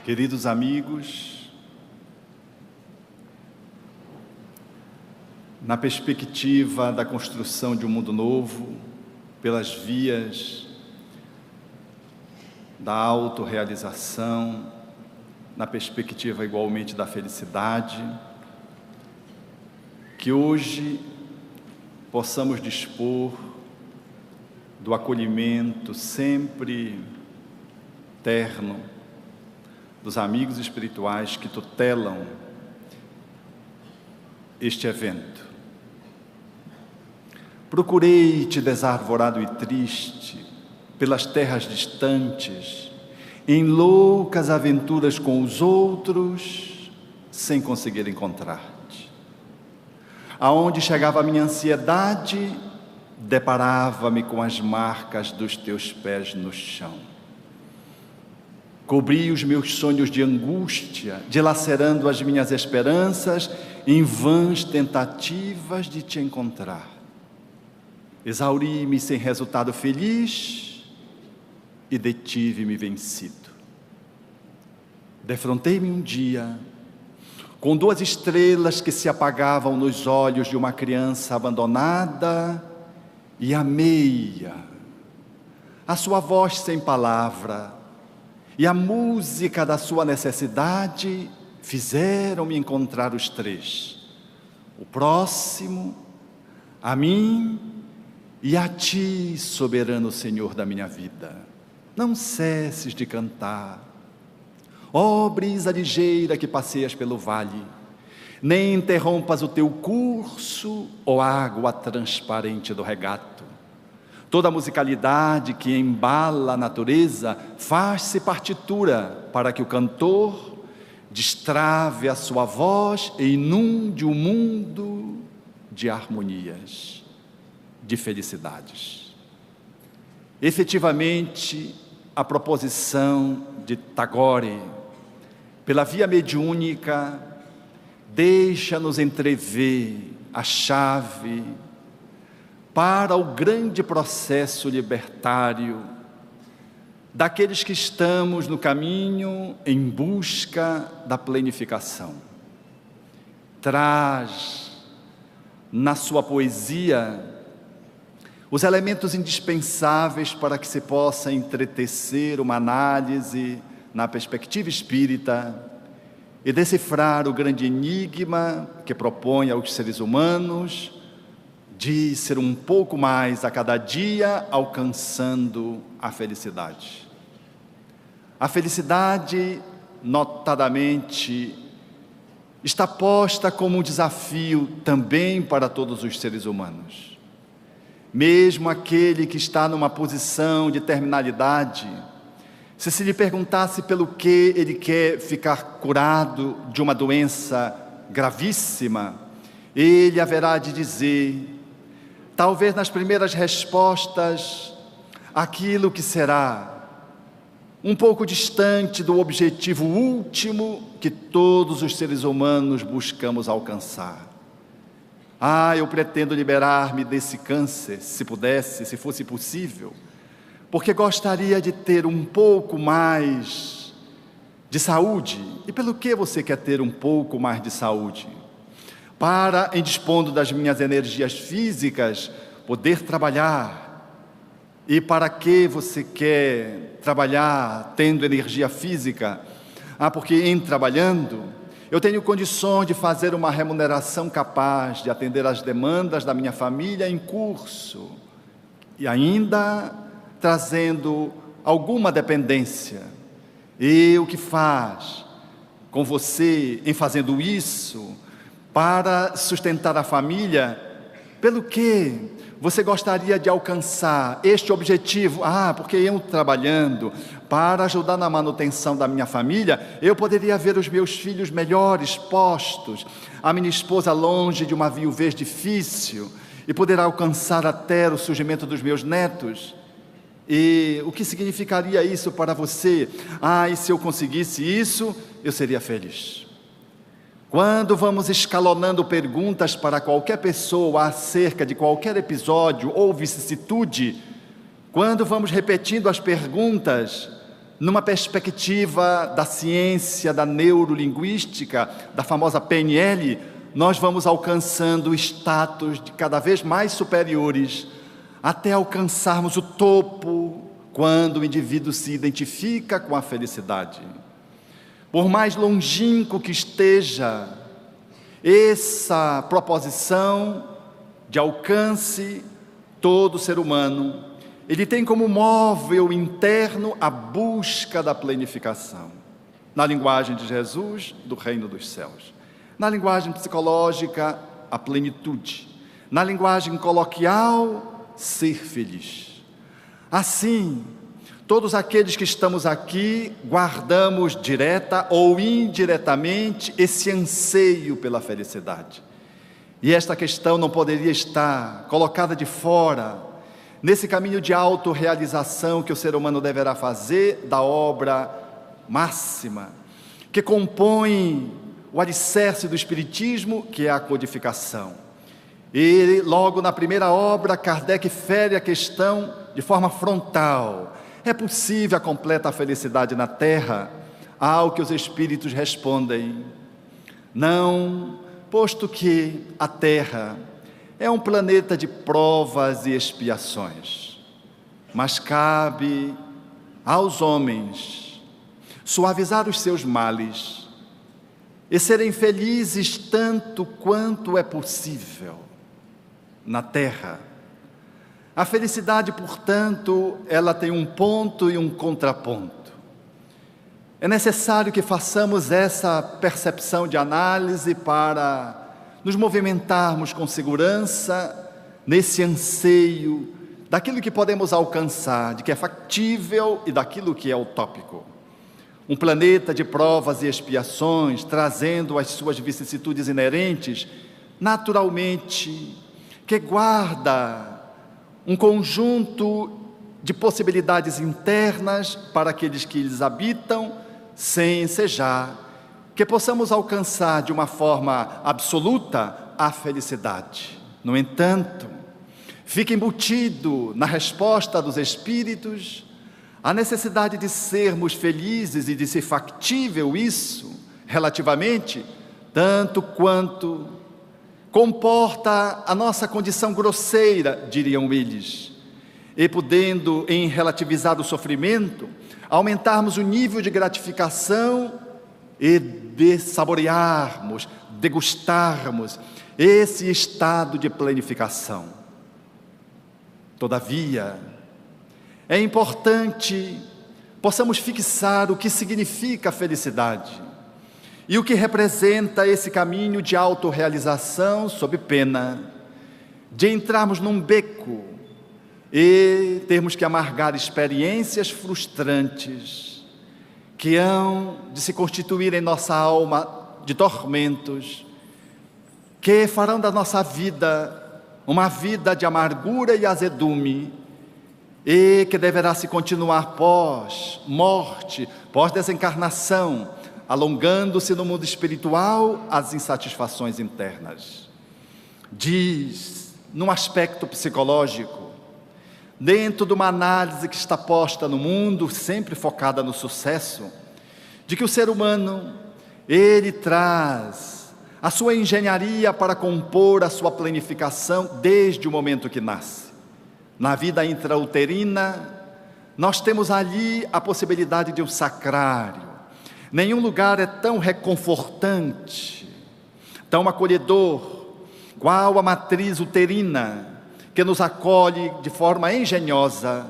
Queridos amigos, na perspectiva da construção de um mundo novo, pelas vias da autorrealização, na perspectiva igualmente da felicidade, que hoje possamos dispor do acolhimento sempre terno dos amigos espirituais que tutelam este evento. Procurei-te desarvorado e triste pelas terras distantes, em loucas aventuras com os outros, sem conseguir encontrar-te. Aonde chegava a minha ansiedade, deparava-me com as marcas dos teus pés no chão. Cobri os meus sonhos de angústia, dilacerando as minhas esperanças em vãs tentativas de te encontrar. Exauri-me sem resultado feliz e detive-me vencido. Defrontei-me um dia com 2 estrelas que se apagavam nos olhos de uma criança abandonada e amei-a. A sua voz sem palavra e a música da sua necessidade fizeram-me encontrar os 3. O próximo, a mim e a ti, soberano Senhor da minha vida. Não cesses de cantar, ó brisa ligeira que passeias pelo vale, nem interrompas o teu curso, ó água transparente do regato. Toda a musicalidade que embala a natureza faz-se partitura para que o cantor destrave a sua voz e inunde o mundo de harmonias, de felicidades. Efetivamente, a proposição de Tagore, pela via mediúnica, deixa-nos entrever a chave para o grande processo libertário daqueles que estamos no caminho em busca da plenificação. Traz na sua poesia os elementos indispensáveis para que se possa entretecer uma análise na perspectiva espírita e decifrar o grande enigma que propõe aos seres humanos de ser um pouco mais a cada dia alcançando a felicidade. A felicidade, notadamente, está posta como um desafio também para todos os seres humanos. Mesmo aquele que está numa posição de terminalidade, se lhe perguntasse pelo que ele quer ficar curado de uma doença gravíssima, ele haverá de dizer, talvez nas primeiras respostas, aquilo que será um pouco distante do objetivo último que todos os seres humanos buscamos alcançar. Eu pretendo liberar-me desse câncer, se pudesse, se fosse possível, porque gostaria de ter um pouco mais de saúde. E pelo que você quer ter um pouco mais de saúde? Para, em dispondo das minhas energias físicas, poder trabalhar. E para que você quer trabalhar tendo energia física? Porque em trabalhando, eu tenho condições de fazer uma remuneração capaz de atender às demandas da minha família em curso. E ainda trazendo alguma dependência. E o que faz com você em fazendo isso para sustentar a família? Pelo que você gostaria de alcançar este objetivo? Porque eu trabalhando para ajudar na manutenção da minha família, eu poderia ver os meus filhos melhores postos, a minha esposa longe de uma viuvez difícil, e poder alcançar até o surgimento dos meus netos. E o que significaria isso para você? E se eu conseguisse isso, eu seria feliz. Quando vamos escalonando perguntas para qualquer pessoa acerca de qualquer episódio ou vicissitude, quando vamos repetindo as perguntas, numa perspectiva da ciência, da neurolinguística, da famosa PNL, nós vamos alcançando status de cada vez mais superiores, até alcançarmos o topo, quando o indivíduo se identifica com a felicidade. Por mais longínquo que esteja essa proposição de alcance, todo ser humano, ele tem como móvel interno a busca da planificação. Na linguagem de Jesus, do reino dos céus. Na linguagem psicológica, a plenitude. Na linguagem coloquial, ser feliz. Assim, todos aqueles que estamos aqui, guardamos direta ou indiretamente esse anseio pela felicidade. E esta questão não poderia estar colocada de fora, nesse caminho de autorrealização que o ser humano deverá fazer da obra máxima, que compõe o alicerce do Espiritismo, que é a codificação. E logo na primeira obra, Kardec fere a questão de forma frontal. É possível a completa felicidade na Terra? Ao que os Espíritos respondem: não, posto que a Terra é um planeta de provas e expiações, mas cabe aos homens suavizar os seus males e serem felizes tanto quanto é possível na Terra. A felicidade, portanto, ela tem um ponto e um contraponto. É necessário que façamos essa percepção de análise para nos movimentarmos com segurança nesse anseio daquilo que podemos alcançar, de que é factível e daquilo que é utópico. Um planeta de provas e expiações, trazendo as suas vicissitudes inerentes, naturalmente, que guarda um conjunto de possibilidades internas para aqueles que lhes habitam, sem ensejar que possamos alcançar de uma forma absoluta a felicidade. No entanto, fica embutido na resposta dos Espíritos a necessidade de sermos felizes e de ser factível isso, relativamente, tanto quanto comporta a nossa condição grosseira, diriam eles, e podendo, em relativizar o sofrimento, aumentarmos o nível de gratificação e de saborearmos, degustarmos esse estado de planificação. Todavia, é importante possamos fixar o que significa a felicidade e o que representa esse caminho de autorrealização, sob pena de entrarmos num beco e termos que amargar experiências frustrantes que hão de se constituir em nossa alma de tormentos, que farão da nossa vida uma vida de amargura e azedume, e que deverá se continuar pós-morte, pós-desencarnação, alongando-se no mundo espiritual as insatisfações internas. Diz, num aspecto psicológico, dentro de uma análise que está posta no mundo, sempre focada no sucesso, de que o ser humano, ele traz a sua engenharia para compor a sua planificação desde o momento que nasce. Na vida intrauterina, nós temos ali a possibilidade de um sacrário. Nenhum lugar é tão reconfortante, tão acolhedor, qual a matriz uterina, que nos acolhe de forma engenhosa,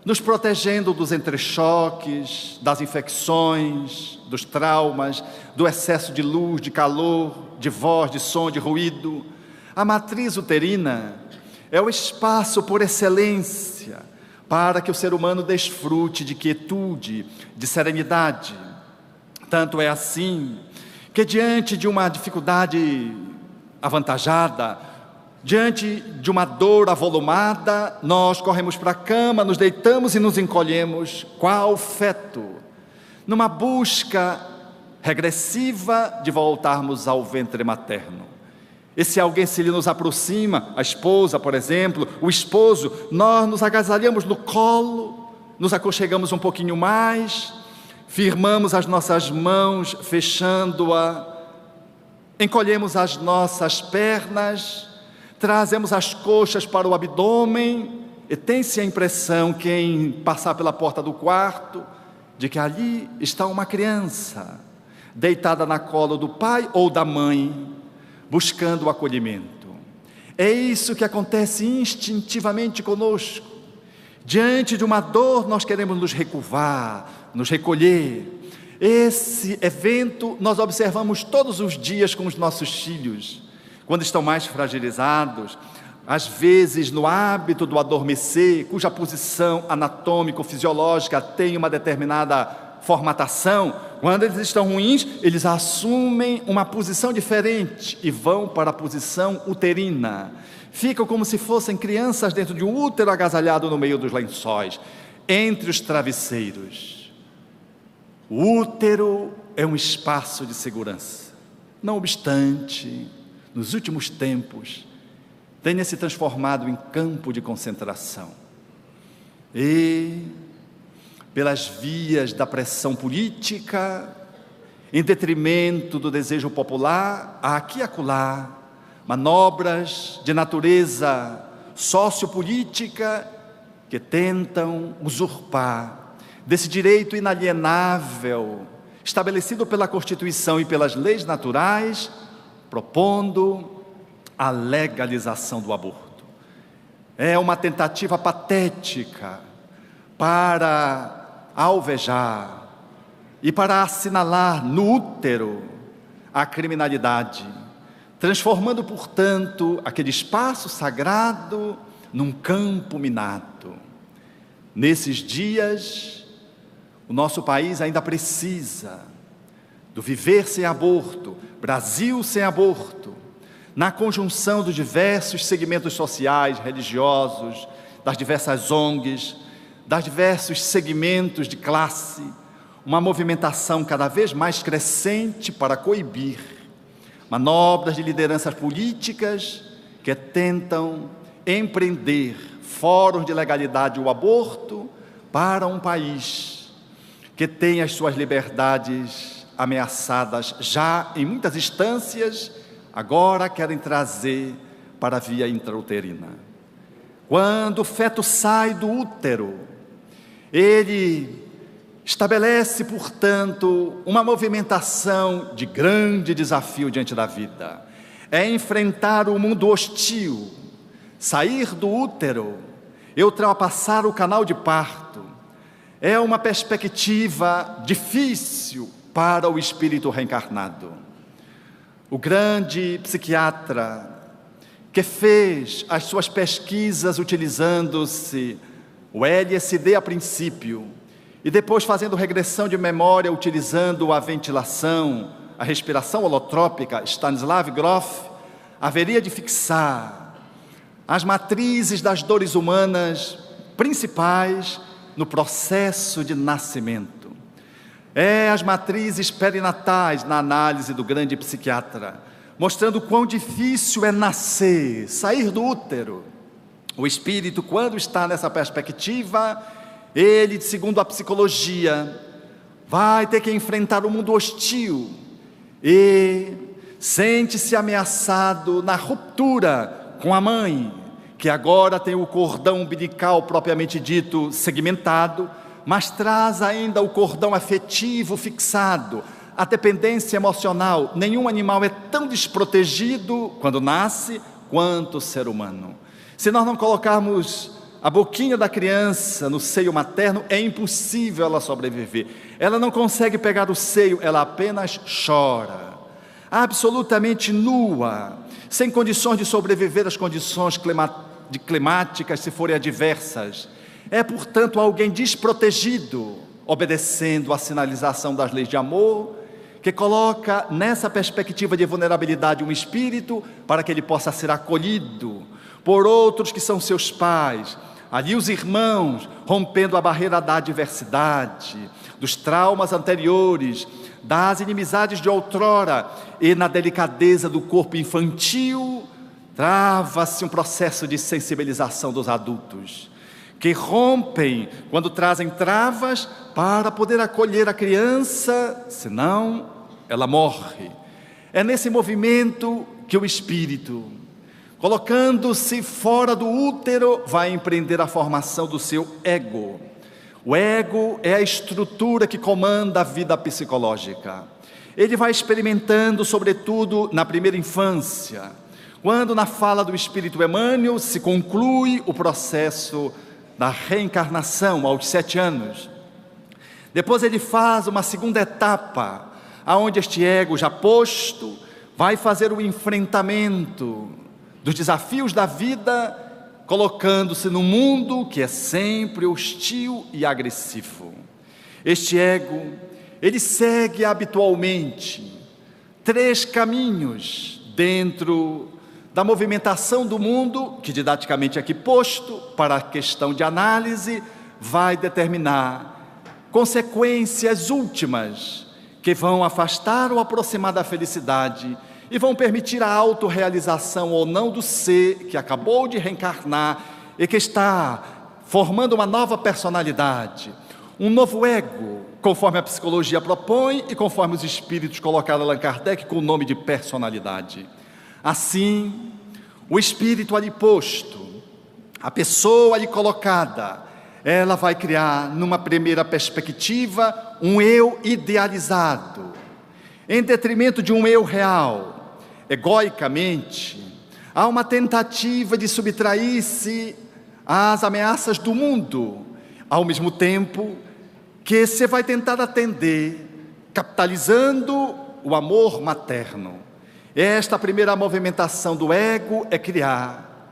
nos protegendo dos entrechoques, das infecções, dos traumas, do excesso de luz, de calor, de voz, de som, de ruído. A matriz uterina é o espaço por excelência para que o ser humano desfrute de quietude, de serenidade. Tanto é assim que, diante de uma dificuldade avantajada, diante de uma dor avolumada, nós corremos para a cama, nos deitamos e nos encolhemos, qual feto, numa busca regressiva de voltarmos ao ventre materno. E se alguém se lhe nos aproxima, a esposa, por exemplo, o esposo, nós nos agasalhamos no colo nos aconchegamos um pouquinho mais, firmamos as nossas mãos, fechando-a, encolhemos as nossas pernas, trazemos as coxas para o abdômen, e tem-se a impressão, quem passar pela porta do quarto, de que ali está uma criança, deitada na cola do pai ou da mãe, buscando o acolhimento. É isso que acontece instintivamente conosco. Diante de uma dor, nós queremos nos recurvar, nos recolher. Esse evento nós observamos todos os dias com os nossos filhos, quando estão mais fragilizados, às vezes no hábito do adormecer, cuja posição anatômico-fisiológica tem uma determinada formatação. Quando eles estão ruins, eles assumem uma posição diferente e vão para a posição uterina. Ficam como se fossem crianças dentro de um útero agasalhado no meio dos lençóis, entre os travesseiros. O útero é um espaço de segurança. Não obstante, nos últimos tempos, tenha se transformado em campo de concentração. E, pelas vias da pressão política, em detrimento do desejo popular, há aqui e acolá manobras de natureza sociopolítica que tentam usurpar desse direito inalienável, estabelecido pela Constituição e pelas leis naturais, propondo a legalização do aborto. É uma tentativa patética para alvejar e para assinalar no útero a criminalidade, transformando, portanto, aquele espaço sagrado num campo minado. Nesses dias, o nosso país ainda precisa do viver sem aborto, Brasil sem aborto, na conjunção dos diversos segmentos sociais, religiosos, das diversas ONGs, das diversos segmentos de classe, uma movimentação cada vez mais crescente para coibir manobras de lideranças políticas que tentam empreender fóruns de legalidade do aborto para um país que tem as suas liberdades ameaçadas já em muitas instâncias. Agora querem trazer para a via intrauterina. Quando o feto sai do útero, ele estabelece, portanto, uma movimentação de grande desafio diante da vida. É enfrentar o mundo hostil, sair do útero e ultrapassar o canal de parto. É uma perspectiva difícil para o espírito reencarnado. O grande psiquiatra que fez as suas pesquisas utilizando-se o LSD a princípio e depois fazendo regressão de memória utilizando a ventilação, a respiração holotrópica, Stanislav Grof, haveria de fixar as matrizes das dores humanas principais no processo de nascimento. As matrizes perinatais na análise do grande psiquiatra, mostrando quão difícil é nascer, sair do útero. O espírito, quando está nessa perspectiva, ele, segundo a psicologia, vai ter que enfrentar o mundo hostil e sente-se ameaçado na ruptura com a mãe, que agora tem o cordão umbilical propriamente dito segmentado, mas traz ainda o cordão afetivo fixado, a dependência emocional. Nenhum animal é tão desprotegido quando nasce quanto o ser humano. Se nós não colocarmos a boquinha da criança no seio materno, é impossível ela sobreviver. Ela não consegue pegar o seio, ela apenas chora, absolutamente nua, sem condições de sobreviver às condições climáticas, se forem adversas. É, portanto, alguém desprotegido, obedecendo à sinalização das leis de amor, que coloca nessa perspectiva de vulnerabilidade um espírito para que ele possa ser acolhido por outros que são seus pais. Ali os irmãos, rompendo a barreira da adversidade, dos traumas anteriores, das inimizades de outrora, e na delicadeza do corpo infantil, trava-se um processo de sensibilização dos adultos, que rompem quando trazem travas para poder acolher a criança, senão ela morre. É nesse movimento que o espírito, colocando-se fora do útero, vai empreender a formação do seu ego. O ego é a estrutura que comanda a vida psicológica. Ele vai experimentando, sobretudo, na primeira infância, quando na fala do Espírito Emmanuel se conclui o processo da reencarnação aos 7 anos. Depois ele faz uma segunda etapa, aonde este ego já posto vai fazer o enfrentamento dos desafios da vida, colocando-se num mundo que é sempre hostil e agressivo. Este ego, ele segue habitualmente 3 caminhos dentro da movimentação do mundo, que didaticamente aqui posto, para a questão de análise, vai determinar consequências últimas que vão afastar ou aproximar da felicidade e vão permitir a autorrealização ou não do ser que acabou de reencarnar e que está formando uma nova personalidade, um novo ego, conforme a psicologia propõe e conforme os espíritos colocaram Allan Kardec com o nome de personalidade. Assim, o espírito ali posto, a pessoa ali colocada, ela vai criar numa primeira perspectiva um eu idealizado, em detrimento de um eu real. Egoicamente, há uma tentativa de subtrair-se às ameaças do mundo, ao mesmo tempo que você vai tentar atender, capitalizando o amor materno. Esta primeira movimentação do ego é criar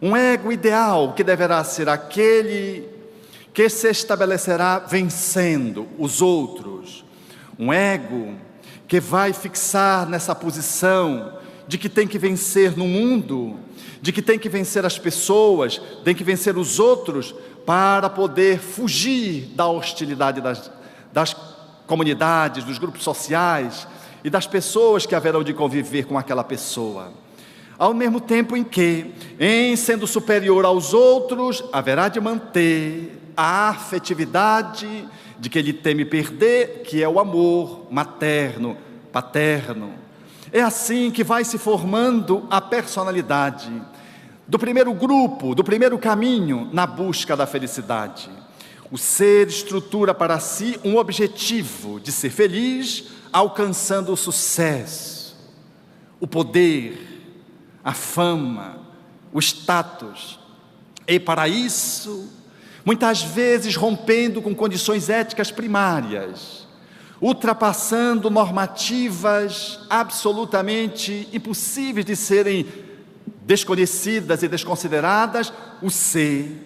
um ego ideal, que deverá ser aquele que se estabelecerá vencendo os outros. Um ego que vai fixar nessa posição de que tem que vencer no mundo, de que tem que vencer as pessoas, tem que vencer os outros, para poder fugir da hostilidade das comunidades, dos grupos sociais e das pessoas que haverão de conviver com aquela pessoa. Ao mesmo tempo em que, em sendo superior aos outros, haverá de manter a afetividade de que ele teme perder, que é o amor materno, paterno. É assim que vai se formando a personalidade do primeiro grupo, do primeiro caminho na busca da felicidade. O ser estrutura para si um objetivo de ser feliz, alcançando o sucesso, o poder, a fama, o status. E para isso, muitas vezes rompendo com condições éticas primárias, ultrapassando normativas absolutamente impossíveis de serem desconhecidas e desconsideradas, o ser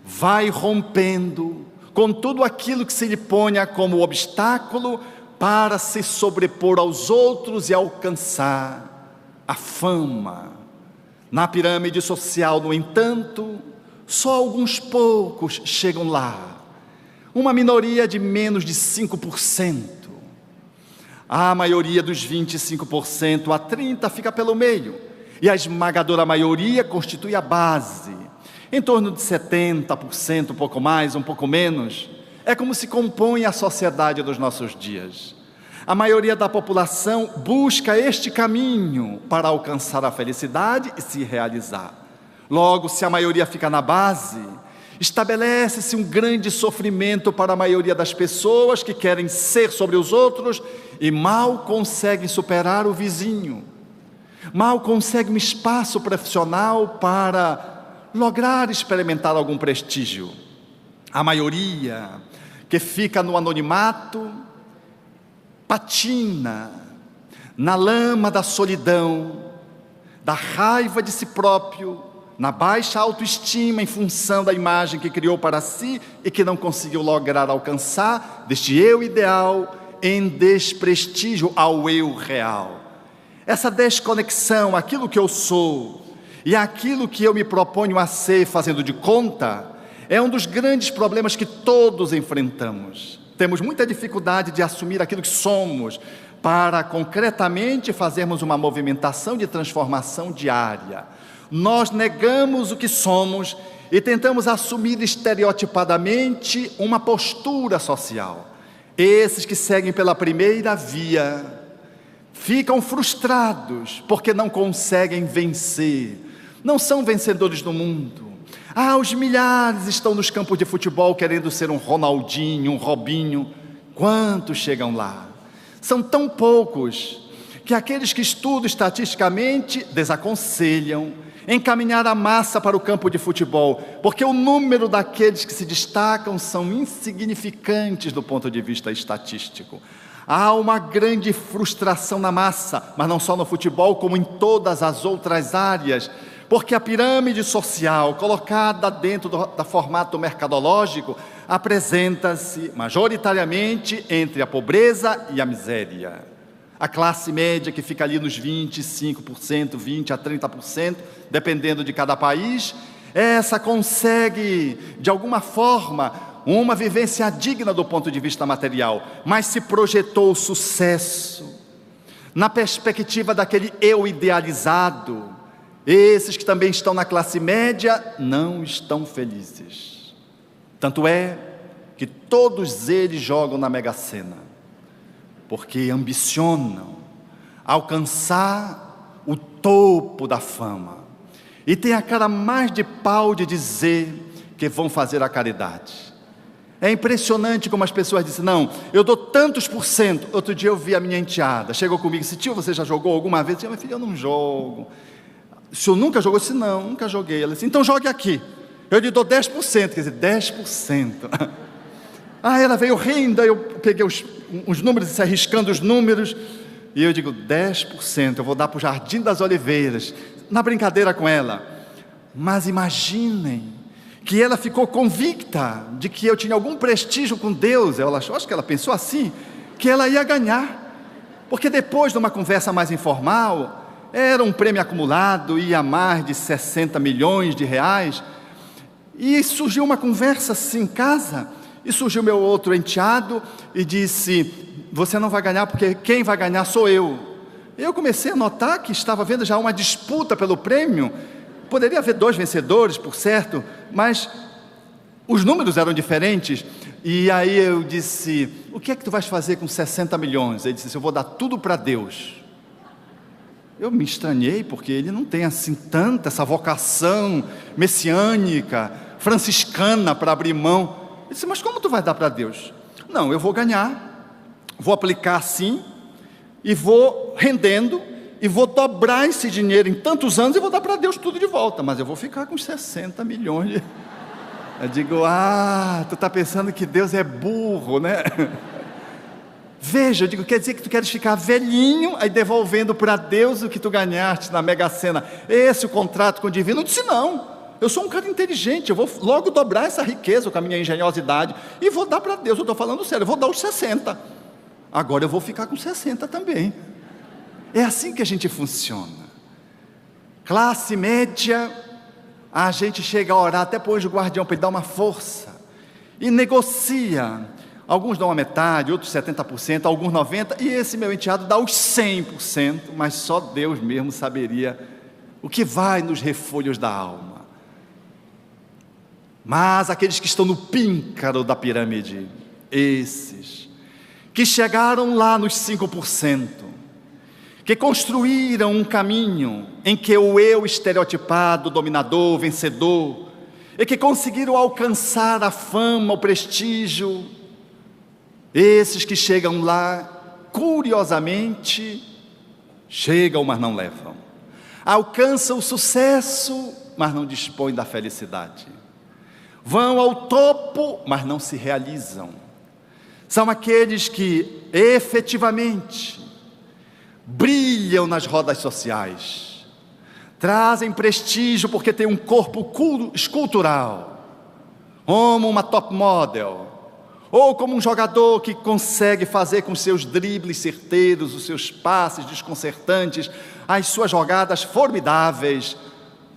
vai rompendo com tudo aquilo que se lhe ponha como obstáculo para se sobrepor aos outros e alcançar a fama. Na pirâmide social, no entanto, só alguns poucos chegam lá, uma minoria de menos de 5%. A maioria dos 25% a 30% fica pelo meio, e a esmagadora maioria constitui a base, em torno de 70%, um pouco mais, um pouco menos. É como se compõe a sociedade dos nossos dias. A maioria da população busca este caminho para alcançar a felicidade e se realizar. Logo, se a maioria fica na base, estabelece-se um grande sofrimento para a maioria das pessoas que querem ser sobre os outros e mal conseguem superar o vizinho, mal conseguem um espaço profissional para lograr experimentar algum prestígio. A maioria que fica no anonimato patina na lama da solidão, da raiva de si próprio, na baixa autoestima em função da imagem que criou para si e que não conseguiu lograr alcançar, deste eu ideal em desprestígio ao eu real. Essa desconexão, aquilo que eu sou e aquilo que eu me proponho a ser fazendo de conta, é um dos grandes problemas que todos enfrentamos. Temos muita dificuldade de assumir aquilo que somos, para concretamente fazermos uma movimentação de transformação diária. Nós negamos o que somos e tentamos assumir estereotipadamente uma postura social. Esses que seguem pela primeira via ficam frustrados porque não conseguem vencer, não são vencedores do mundo. Os milhares estão nos campos de futebol querendo ser um Ronaldinho, um Robinho. Quantos chegam lá? São tão poucos que aqueles que estudam estatisticamente desaconselham encaminhar a massa para o campo de futebol, porque o número daqueles que se destacam são insignificantes do ponto de vista estatístico. Há uma grande frustração na massa, mas não só no futebol, como em todas as outras áreas, porque a pirâmide social colocada dentro do formato mercadológico apresenta-se majoritariamente entre a pobreza e a miséria. A classe média, que fica ali nos 25%, 20% a 30%, dependendo de cada país, essa consegue, de alguma forma, uma vivência digna do ponto de vista material, mas se projetou o sucesso na perspectiva daquele eu idealizado. Esses que também estão na classe média não estão felizes. Tanto é que todos eles jogam na Mega Sena, porque ambicionam alcançar o topo da fama, e tem a cara mais de pau de dizer que vão fazer a caridade. É impressionante como as pessoas dizem: não, eu dou tantos por cento. Outro dia eu vi a minha enteada, chegou comigo e disse: tio, você já jogou alguma vez? Eu disse: meu filho, eu não jogo. O senhor nunca jogou? Eu disse: não, nunca joguei. Ela disse: então jogue aqui, eu lhe dou 10%, quer dizer, 10%. Ela veio rindo, eu peguei os números, se arriscando os números, e eu digo: 10%, eu vou dar para o Jardim das Oliveiras, na brincadeira com ela. Mas imaginem que ela ficou convicta de que eu tinha algum prestígio com Deus. Ela achou, acho que ela pensou assim, que ela ia ganhar, porque depois de uma conversa mais informal, era um prêmio acumulado, ia a mais de 60 milhões de reais, e surgiu uma conversa assim em casa, e surgiu meu outro enteado e disse: você não vai ganhar, porque quem vai ganhar sou eu. Eu comecei a notar que estava havendo já uma disputa pelo prêmio. Poderia haver 2 vencedores, por certo, mas os números eram diferentes. E aí eu disse: o que é que tu vais fazer com 60 milhões? Ele disse: eu vou dar tudo para Deus. Eu me estranhei, porque ele não tem assim tanta essa vocação messiânica, franciscana, para abrir mão. Ele disse: mas como tu vai dar para Deus? Não, eu vou ganhar, vou aplicar assim, e vou rendendo, e vou dobrar esse dinheiro em tantos anos, e vou dar para Deus tudo de volta, mas eu vou ficar com 60 milhões. Eu digo: tu está pensando que Deus é burro, né? Veja, eu digo, quer dizer que tu queres ficar velhinho, aí devolvendo para Deus o que tu ganhaste na Mega Sena. Esse é o contrato com o divino? Eu disse: não, eu sou um cara inteligente, eu vou logo dobrar essa riqueza com a minha engenhosidade, e vou dar para Deus. Eu estou falando sério, eu vou dar os 60, agora eu vou ficar com 60 também. É assim que a gente funciona. Classe média, a gente chega a orar até para o anjo guardião, para ele dar uma força, e negocia. Alguns dão a metade, outros 70%, alguns 90%, e esse meu enteado dá os 100%, mas só Deus mesmo saberia o que vai nos refolhos da alma. Mas aqueles que estão no píncaro da pirâmide, esses que chegaram lá nos 5%, que construíram um caminho em que o eu estereotipado, dominador, vencedor, e que conseguiram alcançar a fama, o prestígio, esses que chegam lá, curiosamente, chegam, mas não levam. Alcançam o sucesso, mas não dispõem da felicidade. Vão ao topo, mas não se realizam. São aqueles que efetivamente brilham nas rodas sociais, trazem prestígio porque têm um corpo escultural, como uma top model, ou como um jogador que consegue fazer com seus dribles certeiros, os seus passes desconcertantes, as suas jogadas formidáveis,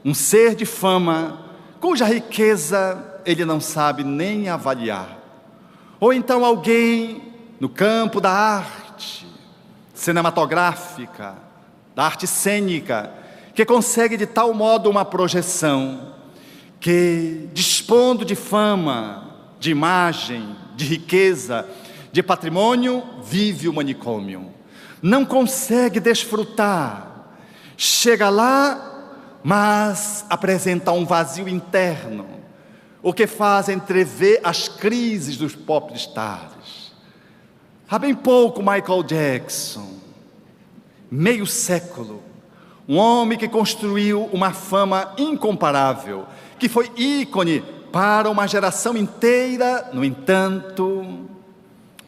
um ser de fama, cuja riqueza ele não sabe nem avaliar. Ou então alguém no campo da arte cinematográfica, da arte cênica, que consegue de tal modo uma projeção, que, dispondo de fama, de imagem, de riqueza, de patrimônio, vive o manicômio. Não consegue desfrutar. Chega lá, mas apresenta um vazio interno, o que faz entrever as crises dos popstars. Há bem pouco, Michael Jackson, meio século, um homem que construiu uma fama incomparável, que foi ícone para uma geração inteira. No entanto,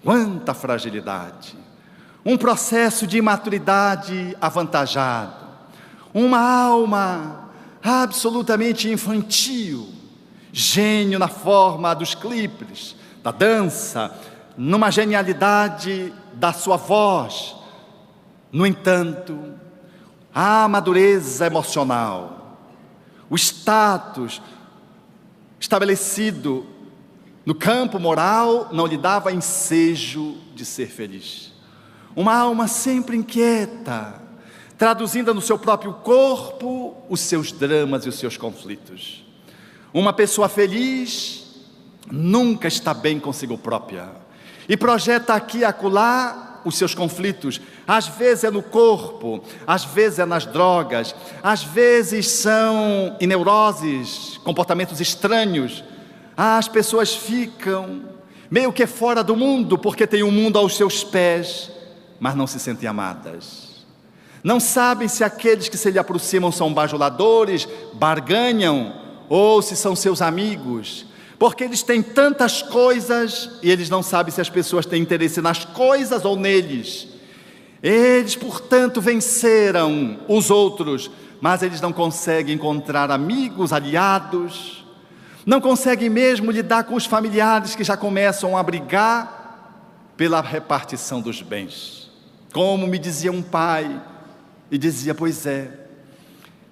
quanta fragilidade, um processo de imaturidade avantajado, uma alma absolutamente infantil, gênio na forma dos clipes, da dança, numa genialidade da sua voz. No entanto, a madureza emocional, o status estabelecido no campo moral não lhe dava ensejo de ser feliz. Uma alma sempre inquieta, traduzindo no seu próprio corpo os seus dramas e os seus conflitos. Uma pessoa feliz nunca está bem consigo própria e projeta aqui e acolá os seus conflitos. Às vezes é no corpo, às vezes é nas drogas, às vezes são em neuroses, comportamentos estranhos. As pessoas ficam meio que fora do mundo, porque tem um mundo aos seus pés, mas não se sentem amadas. Não sabem se aqueles que se lhe aproximam são bajuladores, barganham, ou se são seus amigos, porque eles têm tantas coisas e eles não sabem se as pessoas têm interesse nas coisas ou neles. Eles, portanto, venceram os outros, mas eles não conseguem encontrar amigos, aliados, não conseguem mesmo lidar com os familiares que já começam a brigar pela repartição dos bens. Como me dizia um pai, e dizia: pois é,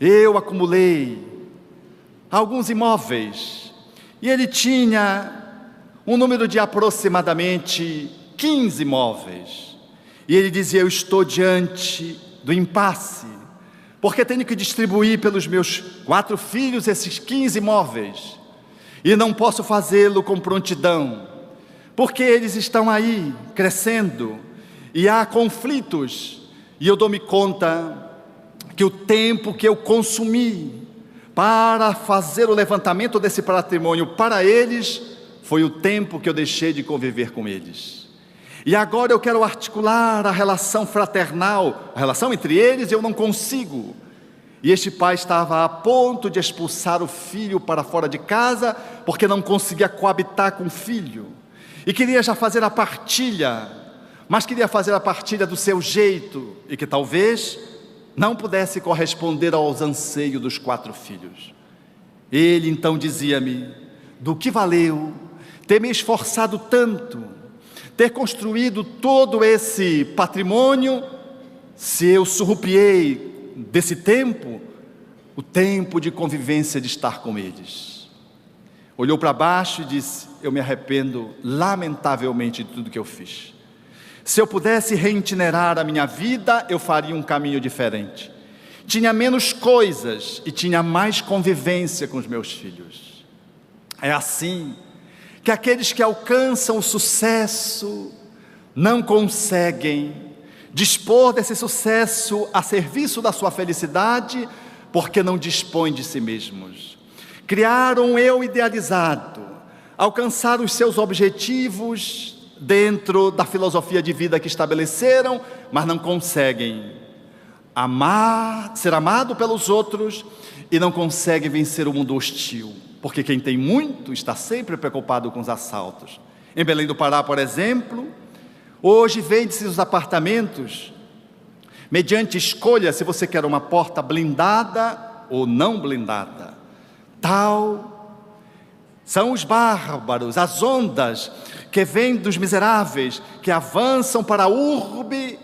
eu acumulei alguns imóveis, e ele tinha um número de aproximadamente 15 imóveis. E ele dizia: eu estou diante do impasse, porque tenho que distribuir pelos meus 4 filhos esses 15 imóveis, e não posso fazê-lo com prontidão, porque eles estão aí crescendo, e há conflitos, e eu dou-me conta que o tempo que eu consumi para fazer o levantamento desse patrimônio para eles, foi o tempo que eu deixei de conviver com eles. E agora eu quero articular a relação fraternal, a relação entre eles, e eu não consigo. E este pai estava a ponto de expulsar o filho para fora de casa, porque não conseguia coabitar com o filho, e queria já fazer a partilha, mas queria fazer a partilha do seu jeito, e que talvez não pudesse corresponder aos anseios dos 4 filhos. Ele então dizia-me: do que valeu ter me esforçado tanto, ter construído todo esse patrimônio, se eu surrupiei desse tempo, o tempo de convivência, de estar com eles. Olhou para baixo e disse: eu me arrependo lamentavelmente de tudo que eu fiz. Se eu pudesse reitinerar a minha vida, eu faria um caminho diferente. Tinha menos coisas e tinha mais convivência com os meus filhos. É assim que aqueles que alcançam o sucesso não conseguem dispor desse sucesso a serviço da sua felicidade, porque não dispõem de si mesmos. Criaram um eu idealizado, alcançaram os seus objetivos dentro da filosofia de vida que estabeleceram, mas não conseguem amar, ser amado pelos outros, e não conseguem vencer o mundo hostil, porque quem tem muito está sempre preocupado com os assaltos. Em Belém do Pará, por exemplo, hoje vende-se os apartamentos mediante escolha se você quer uma porta blindada ou não blindada. Tal são os bárbaros, as ondas que vêm dos miseráveis, que avançam para a urbe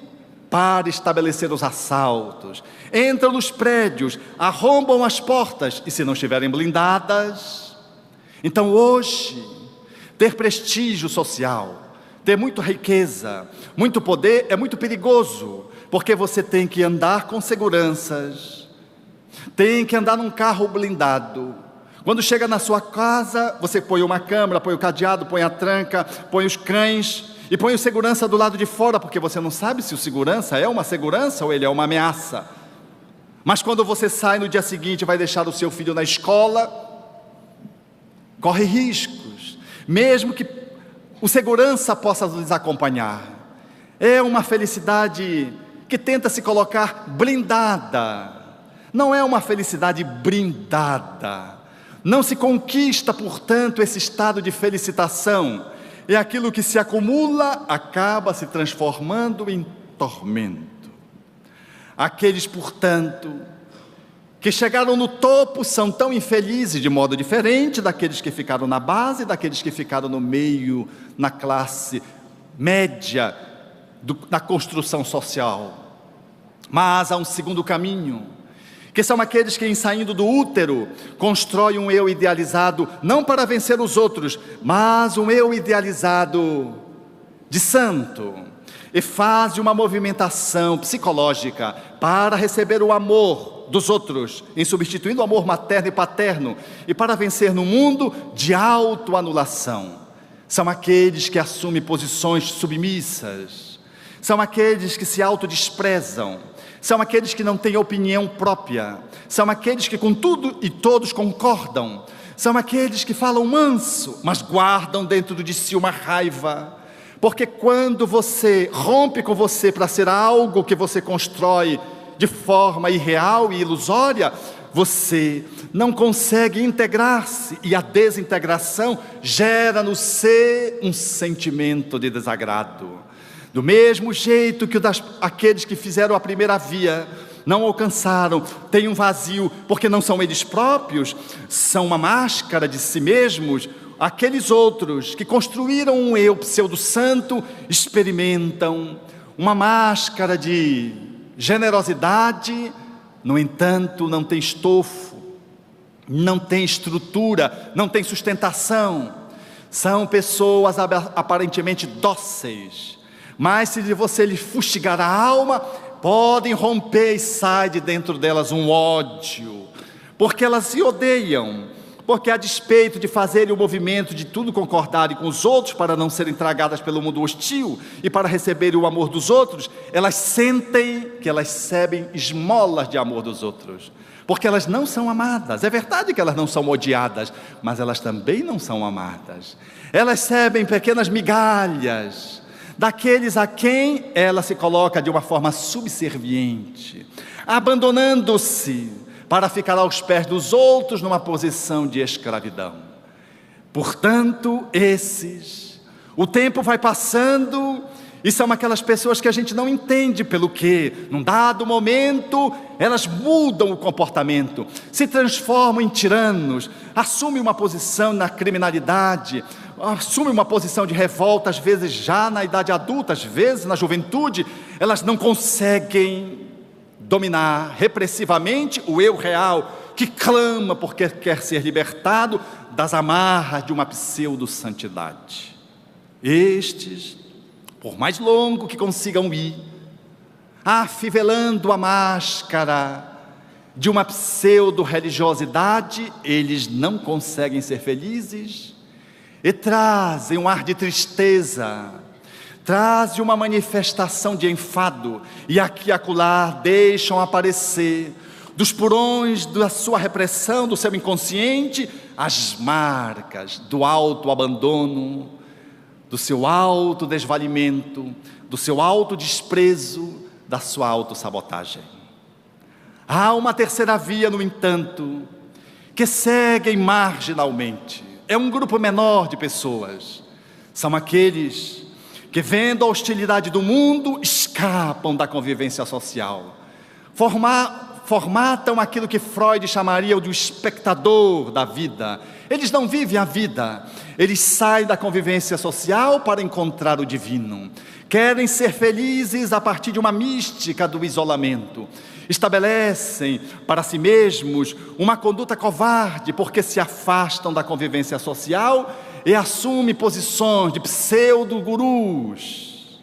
para estabelecer os assaltos. Entram nos prédios, arrombam as portas, e se não estiverem blindadas. Então hoje, ter prestígio social, ter muita riqueza, muito poder, é muito perigoso, porque você tem que andar com seguranças, tem que andar num carro blindado, Quando chega na sua casa, você põe uma câmera, põe o cadeado, põe a tranca, põe os cães e põe o segurança do lado de fora, porque você não sabe se o segurança é uma segurança ou ele é uma ameaça. Mas quando você sai no dia seguinte, vai deixar o seu filho na escola, corre riscos, mesmo que o segurança possa lhes acompanhar. É uma felicidade que tenta se colocar blindada, não é uma felicidade brindada. Não se conquista, portanto, esse estado de felicitação. É aquilo que se acumula, acaba se transformando em tormento. Aqueles, portanto, que chegaram no topo são tão infelizes de modo diferente daqueles que ficaram na base, daqueles que ficaram no meio, na classe média da construção social. Mas há um segundo caminho, que são aqueles que, em saindo do útero, constroem um eu idealizado, não para vencer os outros, mas um eu idealizado de santo, e fazem uma movimentação psicológica para receber o amor dos outros, em substituindo o amor materno e paterno, e para vencer no mundo de autoanulação. São aqueles que assumem posições submissas, são aqueles que se autodesprezam, são aqueles que não têm opinião própria, são aqueles que com tudo e todos concordam, são aqueles que falam manso, mas guardam dentro de si uma raiva, porque quando você rompe com você para ser algo que você constrói de forma irreal e ilusória, você não consegue integrar-se, e a desintegração gera no ser um sentimento de desagrado. Do mesmo jeito que aqueles que fizeram a primeira via não alcançaram, têm um vazio, porque não são eles próprios, são uma máscara de si mesmos. Aqueles outros que construíram um eu pseudo-santo experimentam uma máscara de generosidade, no entanto não tem estofo, não tem estrutura, não tem sustentação. São pessoas aparentemente dóceis, mas se você lhe fustigar a alma, podem romper e sai de dentro delas um ódio, porque elas se odeiam, porque a despeito de fazerem o movimento de tudo concordarem com os outros para não serem tragadas pelo mundo hostil e para receberem o amor dos outros, elas sentem que elas recebem esmolas de amor dos outros, porque elas não são amadas. É verdade que elas não são odiadas, mas elas também não são amadas. Elas recebem pequenas migalhas daqueles a quem ela se coloca de uma forma subserviente, abandonando-se para ficar aos pés dos outros numa posição de escravidão. Portanto, o tempo vai passando e são aquelas pessoas que a gente não entende pelo quê. Num dado momento, elas mudam o comportamento, se transformam em tiranos, assumem uma posição na criminalidade, assumem uma posição de revolta, às vezes já na idade adulta, às vezes na juventude. Elas não conseguem dominar repressivamente o eu real, que clama porque quer ser libertado das amarras de uma pseudo-santidade. Estes, por mais longo que consigam ir, afivelando a máscara de uma pseudo-religiosidade, eles não conseguem ser felizes e trazem um ar de tristeza, trazem uma manifestação de enfado, e aqui e acolá deixam aparecer dos porões da sua repressão, do seu inconsciente, as marcas do autoabandono, do seu autodesvalimento, do seu autodesprezo, da sua autossabotagem. Há uma terceira via, no entanto, que seguem marginalmente. É um grupo menor de pessoas. São aqueles que, vendo a hostilidade do mundo, escapam da convivência social. Formatam aquilo que Freud chamaria de um espectador da vida. Eles não vivem a vida, eles saem da convivência social para encontrar o divino. Querem ser felizes a partir de uma mística do isolamento. Estabelecem para si mesmos uma conduta covarde, porque se afastam da convivência social e assumem posições de pseudo-gurus.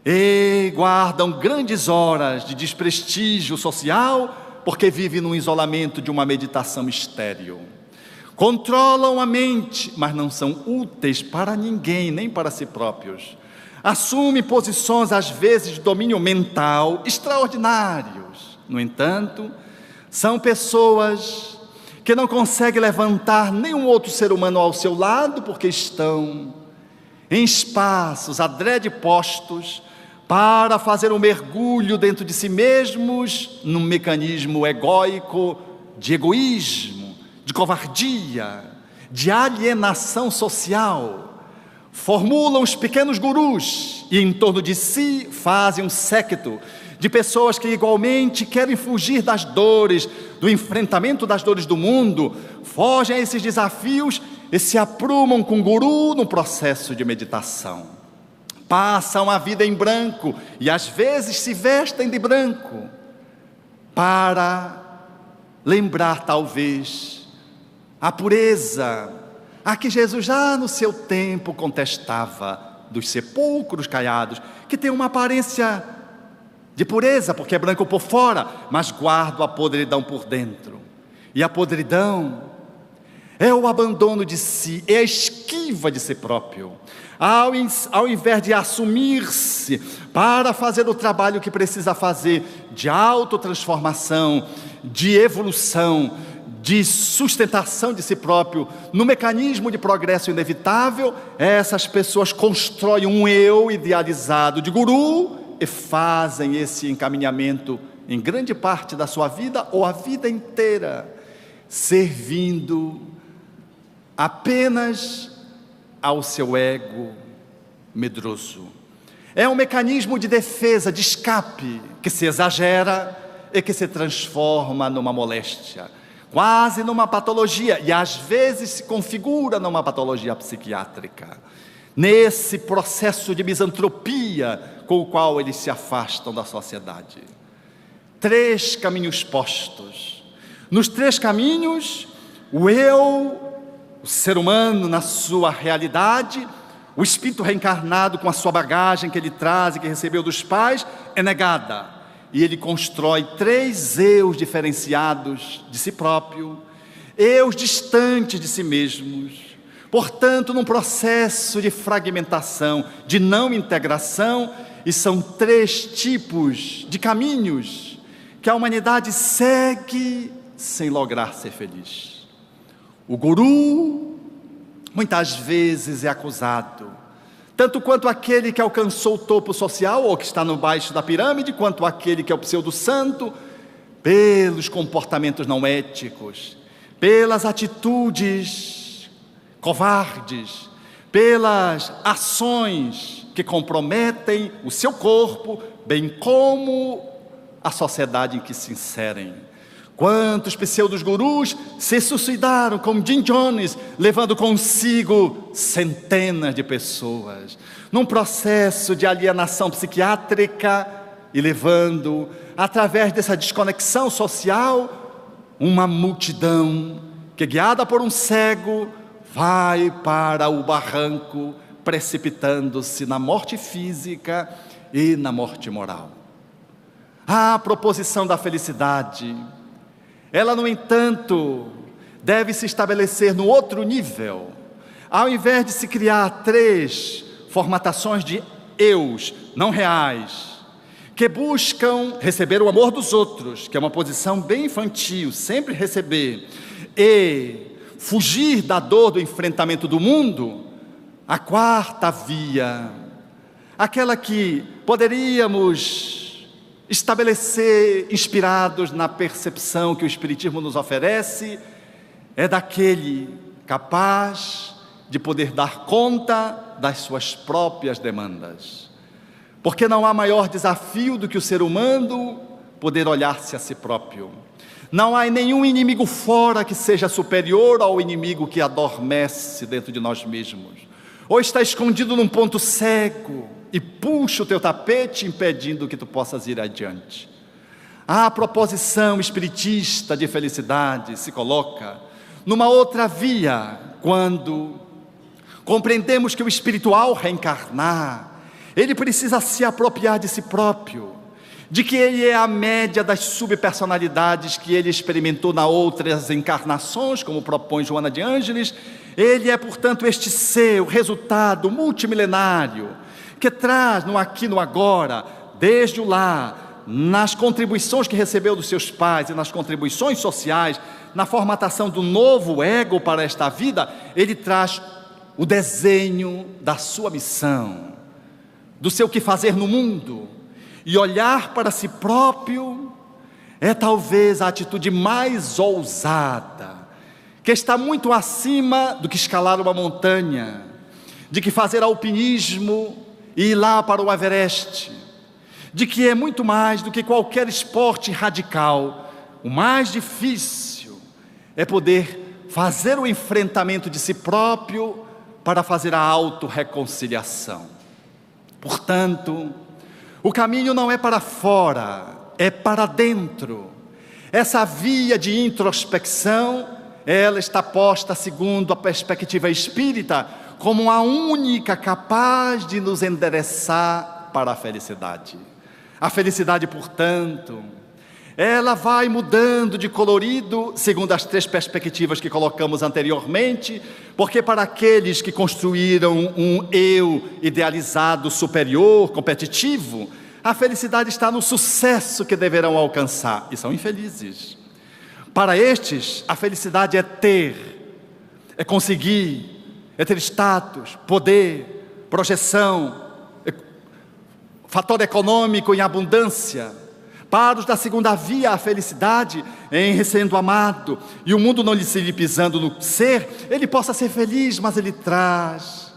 E guardam grandes horas de desprestígio social, porque vivem num isolamento de uma meditação estéril. controlam a mente, mas não são úteis para ninguém, nem para si próprios. Assumem posições, às vezes, de domínio mental extraordinários. No entanto, são pessoas que não conseguem levantar nenhum outro ser humano ao seu lado, porque estão em espaços adrede postos para fazer um mergulho dentro de si mesmos, num mecanismo egóico de egoísmo, de covardia, de alienação social. Formulam os pequenos gurus e em torno de si fazem um séquito de pessoas que igualmente querem fugir das dores, do enfrentamento das dores do mundo, fogem a esses desafios e se aprumam com o guru no processo de meditação. Passam a vida em branco e às vezes se vestem de branco para lembrar talvez a pureza a que Jesus já no seu tempo contestava dos sepulcros caiados, que tem uma aparência de pureza, porque é branco por fora, mas guarda a podridão por dentro. E a podridão é o abandono de si, é a esquiva de si próprio. Ao invés de assumir-se para fazer o trabalho que precisa fazer de autotransformação, de evolução, de sustentação de si próprio, no mecanismo de progresso inevitável, essas pessoas constroem um eu idealizado de guru e fazem esse encaminhamento em grande parte da sua vida ou a vida inteira, servindo apenas ao seu ego medroso. É um mecanismo de defesa, de escape, que se exagera e que se transforma numa moléstia, quase numa patologia, e às vezes se configura numa patologia psiquiátrica, nesse processo de misantropia com o qual eles se afastam da sociedade. 3 caminhos postos. Nos 3 caminhos, o eu, o ser humano na sua realidade, o espírito reencarnado com a sua bagagem que ele traz e que recebeu dos pais, é negada. E ele constrói 3 eus diferenciados de si próprio, eus distantes de si mesmos, portanto num processo de fragmentação, de não integração, e são 3 tipos de caminhos que a humanidade segue sem lograr ser feliz. O guru muitas vezes é acusado, tanto quanto aquele que alcançou o topo social ou que está no baixo da pirâmide, quanto aquele que é o pseudo-santo, pelos comportamentos não éticos, pelas atitudes covardes, pelas ações que comprometem o seu corpo, bem como a sociedade em que se inserem. Quantos pseudos-gurus se suicidaram, como Jim Jones, levando consigo centenas de pessoas, num processo de alienação psiquiátrica e levando, através dessa desconexão social, uma multidão que, guiada por um cego, vai para o barranco, precipitando-se na morte física e na morte moral. A proposição da felicidade, ela, no entanto, deve se estabelecer no outro nível. Ao invés de se criar 3 formatações de eus não reais, que buscam receber o amor dos outros, que é uma posição bem infantil, sempre receber, e fugir da dor do enfrentamento do mundo, a 4ª via, aquela que poderíamos estabelecer, inspirados na percepção que o Espiritismo nos oferece, é daquele capaz de poder dar conta das suas próprias demandas. Porque não há maior desafio do que o ser humano poder olhar-se a si próprio. Não há nenhum inimigo fora que seja superior ao inimigo que adormece dentro de nós mesmos, ou está escondido num ponto cego e puxa o teu tapete, impedindo que tu possas ir adiante. A proposição espiritista de felicidade se coloca numa outra via, quando compreendemos que o espiritual reencarnar, ele precisa se apropriar de si próprio, de que ele é a média das subpersonalidades que ele experimentou nas outras encarnações, como propõe Joana de Ângeles. Ele é, portanto, este ser, o resultado multimilenário, que traz no aqui, no agora, desde o lar, nas contribuições que recebeu dos seus pais e nas contribuições sociais, na formatação do novo ego para esta vida, ele traz o desenho da sua missão, do seu que fazer no mundo. E olhar para si próprio é talvez a atitude mais ousada, que está muito acima do que escalar uma montanha, de que fazer alpinismo e ir lá para o Everest, de que é muito mais do que qualquer esporte radical. O mais difícil é poder fazer o enfrentamento de si próprio para fazer a autorreconciliação. Portanto, o caminho não é para fora, é para dentro. Essa via de introspecção, ela está posta, segundo a perspectiva espírita, como a única capaz de nos endereçar para a felicidade. A felicidade, portanto, ela vai mudando de colorido, segundo as 3 perspectivas que colocamos anteriormente, porque para aqueles que construíram um eu idealizado, superior, competitivo, a felicidade está no sucesso que deverão alcançar, e são infelizes. Para estes, a felicidade é ter, é conseguir, é ter status, poder, projeção, fator econômico em abundância. Para os da segunda via, a felicidade em sendo amado, e o mundo não lhe pisando no ser, ele possa ser feliz, mas ele traz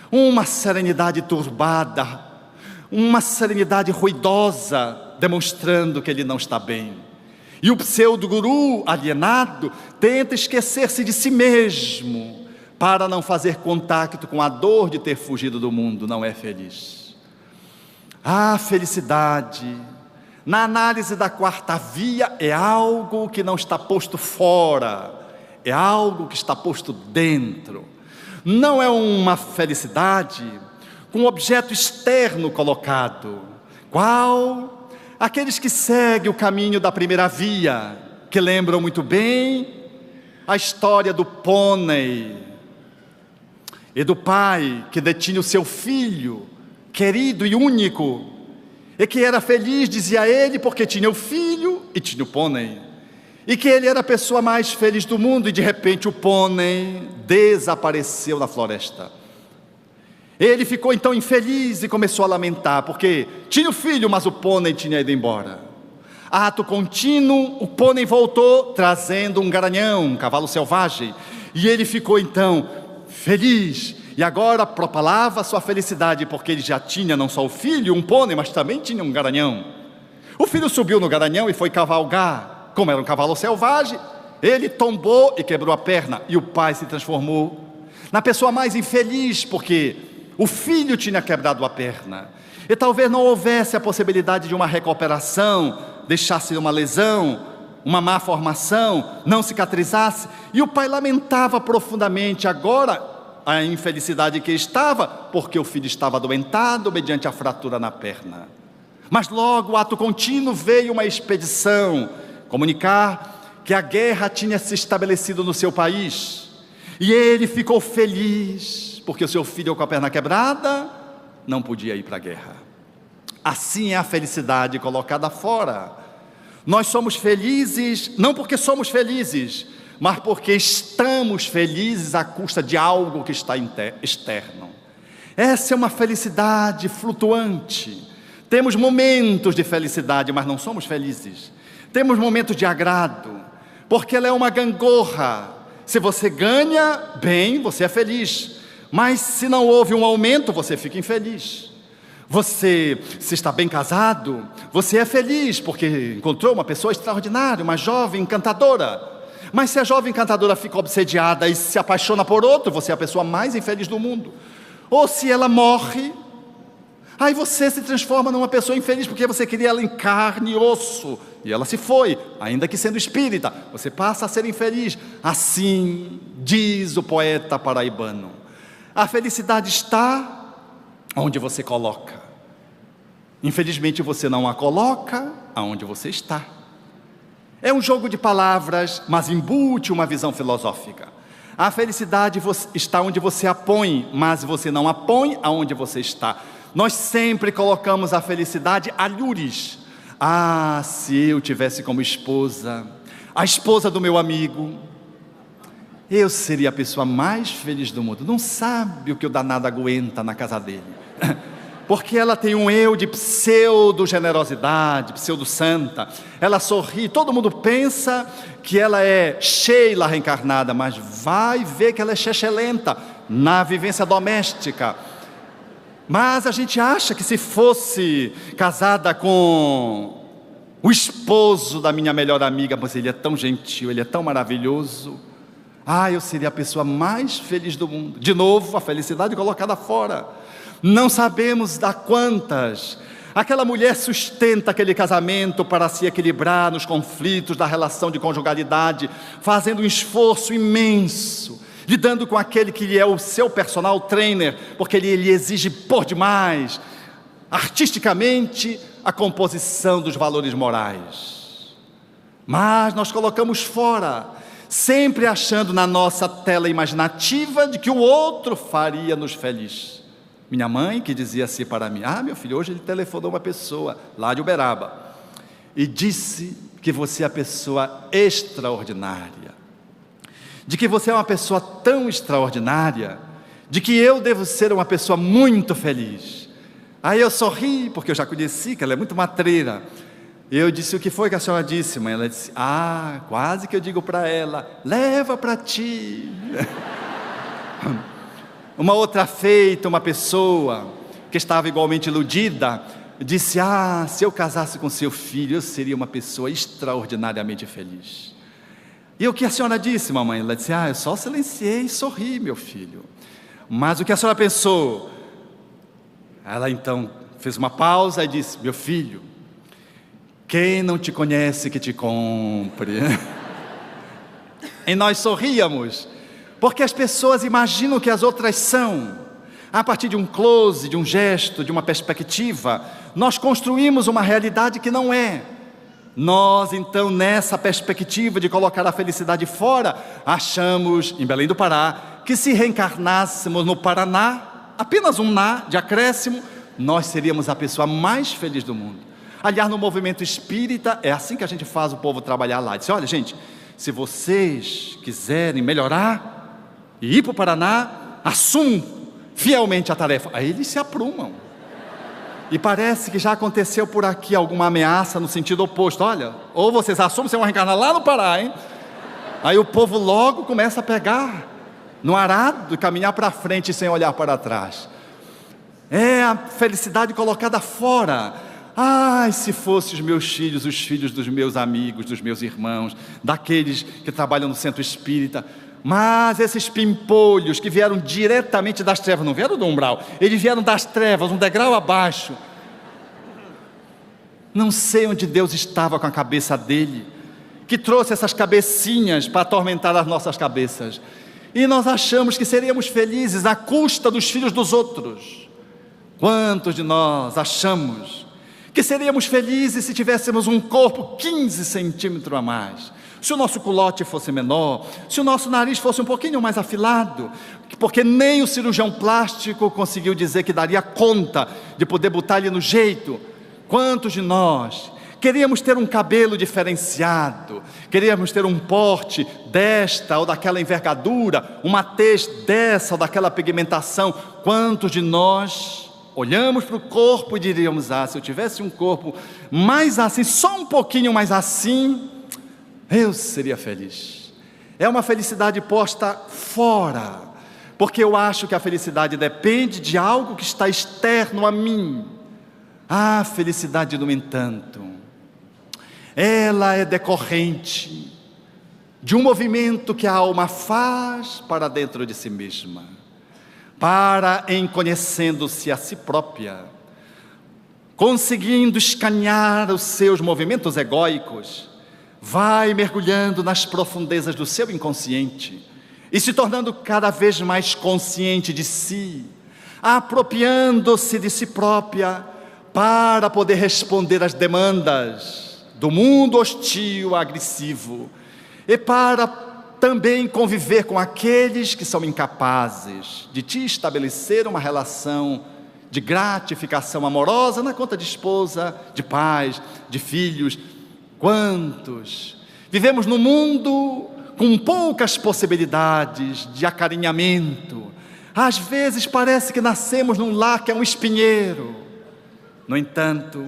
uma serenidade turbada, uma serenidade ruidosa, demonstrando que ele não está bem. E o pseudo-guru alienado tenta esquecer-se de si mesmo, para não fazer contato com a dor de ter fugido do mundo. Não é feliz. A felicidade, na análise da 4ª via, é algo que não está posto fora, é algo que está posto dentro. Não é uma felicidade com um objeto externo colocado. Qual? Aqueles que seguem o caminho da 1ª via, que lembram muito bem a história do pônei e do pai que detinha o seu filho, querido e único, e que era feliz, dizia ele, porque tinha o filho e tinha o pônei, e que ele era a pessoa mais feliz do mundo, e de repente o pônei desapareceu na floresta. Ele ficou então infeliz e começou a lamentar, porque tinha o filho, mas o pônei tinha ido embora. Ato contínuo, o pônei voltou trazendo um garanhão, um cavalo selvagem, e ele ficou então feliz, e agora propalava sua felicidade, porque ele já tinha não só o filho, um pônei, mas também tinha um garanhão. O filho subiu no garanhão e foi cavalgar. Como era um cavalo selvagem, ele tombou e quebrou a perna, e o pai se transformou na pessoa mais infeliz, porque o filho tinha quebrado a perna, e talvez não houvesse a possibilidade de uma recuperação, deixasse uma lesão, uma má formação, não cicatrizasse, e o pai lamentava profundamente agora a infelicidade que estava, porque o filho estava adoentado mediante a fratura na perna. Mas logo, o ato contínuo, veio uma expedição comunicar que a guerra tinha se estabelecido no seu país, e ele ficou feliz, porque o seu filho com a perna quebrada não podia ir para a guerra. Assim é a felicidade colocada fora. Nós somos felizes, não porque somos felizes, mas porque estamos felizes à custa de algo que está externo. Essa é uma felicidade flutuante. Temos momentos de felicidade, mas não somos felizes. Temos momentos de agrado, porque ela é uma gangorra. Se você ganha bem, você é feliz, mas se não houve um aumento, você fica infeliz. Você, se está bem casado, você é feliz, porque encontrou uma pessoa extraordinária, uma jovem encantadora. Mas se a jovem encantadora fica obsediada e se apaixona por outro, você é a pessoa mais infeliz do mundo. Ou se ela morre, aí você se transforma numa pessoa infeliz, porque você queria ela em carne e osso, e ela se foi, ainda que sendo espírita, você passa a ser infeliz. Assim diz o poeta paraibano: a felicidade está onde você coloca. Infelizmente você não a coloca aonde você está. É um jogo de palavras, mas embute uma visão filosófica. A felicidade está onde você a põe, mas você não a põe aonde você está. Nós sempre colocamos a felicidade alhures. Ah, se eu tivesse como esposa a esposa do meu amigo, eu seria a pessoa mais feliz do mundo. Não sabe o que o danado aguenta na casa dele. Porque ela tem um eu de pseudo-generosidade, pseudo-santa. Ela sorri, todo mundo pensa que ela é Sheila reencarnada, mas vai ver que ela é chechelenta na vivência doméstica. Mas a gente acha que se fosse casada com o esposo da minha melhor amiga, mas ele é tão gentil, ele é tão maravilhoso, eu seria a pessoa mais feliz do mundo. De novo, a felicidade colocada fora. Não sabemos dar quantas. Aquela mulher sustenta aquele casamento para se equilibrar nos conflitos da relação de conjugalidade, fazendo um esforço imenso, lidando com aquele que é o seu personal trainer, porque ele exige por demais, artisticamente, a composição dos valores morais. Mas nós colocamos fora, sempre achando na nossa tela imaginativa de que o outro faria-nos feliz. Minha mãe que dizia assim para mim: meu filho, hoje ele telefonou uma pessoa lá de Uberaba e disse que você é a pessoa extraordinária, de que você é uma pessoa tão extraordinária, de que eu devo ser uma pessoa muito feliz. Aí eu sorri, porque eu já conheci que ela é muito matreira. Eu disse: o que foi que a senhora disse, mãe? Ela disse: quase que eu digo para ela, leva para ti. Uma outra feita, uma pessoa que estava igualmente iludida, disse: se eu casasse com seu filho, eu seria uma pessoa extraordinariamente feliz. E o que a senhora disse, mamãe? Ela disse: eu só silenciei e sorri, meu filho. Mas o que a senhora pensou? Ela então fez uma pausa e disse: meu filho, quem não te conhece que te compre. E nós sorríamos, porque as pessoas imaginam que as outras são. A partir de um close, de um gesto, de uma perspectiva, nós construímos uma realidade que não é. Nós então, nessa perspectiva de colocar a felicidade fora, achamos, em Belém do Pará, que se reencarnássemos no Paraná, apenas um na de acréscimo, nós seríamos a pessoa mais feliz do mundo. Aliás, no movimento espírita, é assim que a gente faz o povo trabalhar lá. Diz: olha, gente, se vocês quiserem melhorar e ir para o Paraná, assumam fielmente a tarefa. Aí eles se aprumam. E parece que já aconteceu por aqui alguma ameaça no sentido oposto. Olha, ou vocês assumem, vocês vão reencarnar lá no Pará, hein? Aí o povo logo começa a pegar no arado e caminhar para frente sem olhar para trás. É a felicidade colocada fora. Se fossem os meus filhos, os filhos dos meus amigos, dos meus irmãos, daqueles que trabalham no centro espírita. Mas esses pimpolhos que vieram diretamente das trevas, não vieram do umbral, eles vieram das trevas, um degrau abaixo. Não sei onde Deus estava com a cabeça dele, que trouxe essas cabecinhas para atormentar as nossas cabeças. E nós achamos que seríamos felizes à custa dos filhos dos outros. Quantos de nós achamos que seríamos felizes se tivéssemos um corpo 15 centímetros a mais, se o nosso culote fosse menor, se o nosso nariz fosse um pouquinho mais afilado, porque nem o cirurgião plástico conseguiu dizer que daria conta de poder botar ele no jeito. Quantos de nós queríamos ter um cabelo diferenciado, queríamos ter um porte desta ou daquela envergadura, uma tez dessa ou daquela pigmentação? Quantos de nós olhamos para o corpo e diríamos: se eu tivesse um corpo mais assim, só um pouquinho mais assim, eu seria feliz. É uma felicidade posta fora, porque eu acho que a felicidade depende de algo que está externo a mim. A felicidade, no entanto, ela é decorrente de um movimento que a alma faz para dentro de si mesma, para, em conhecendo-se a si própria, conseguindo escanear os seus movimentos egóicos, vai mergulhando nas profundezas do seu inconsciente e se tornando cada vez mais consciente de si, apropriando-se de si própria, para poder responder às demandas do mundo hostil, agressivo, e para também conviver com aqueles que são incapazes de te estabelecer uma relação de gratificação amorosa na conta de esposa, de pais, de filhos. Quantos vivemos num mundo com poucas possibilidades de acarinhamento? Às vezes parece que nascemos num lar que é um espinheiro. No entanto,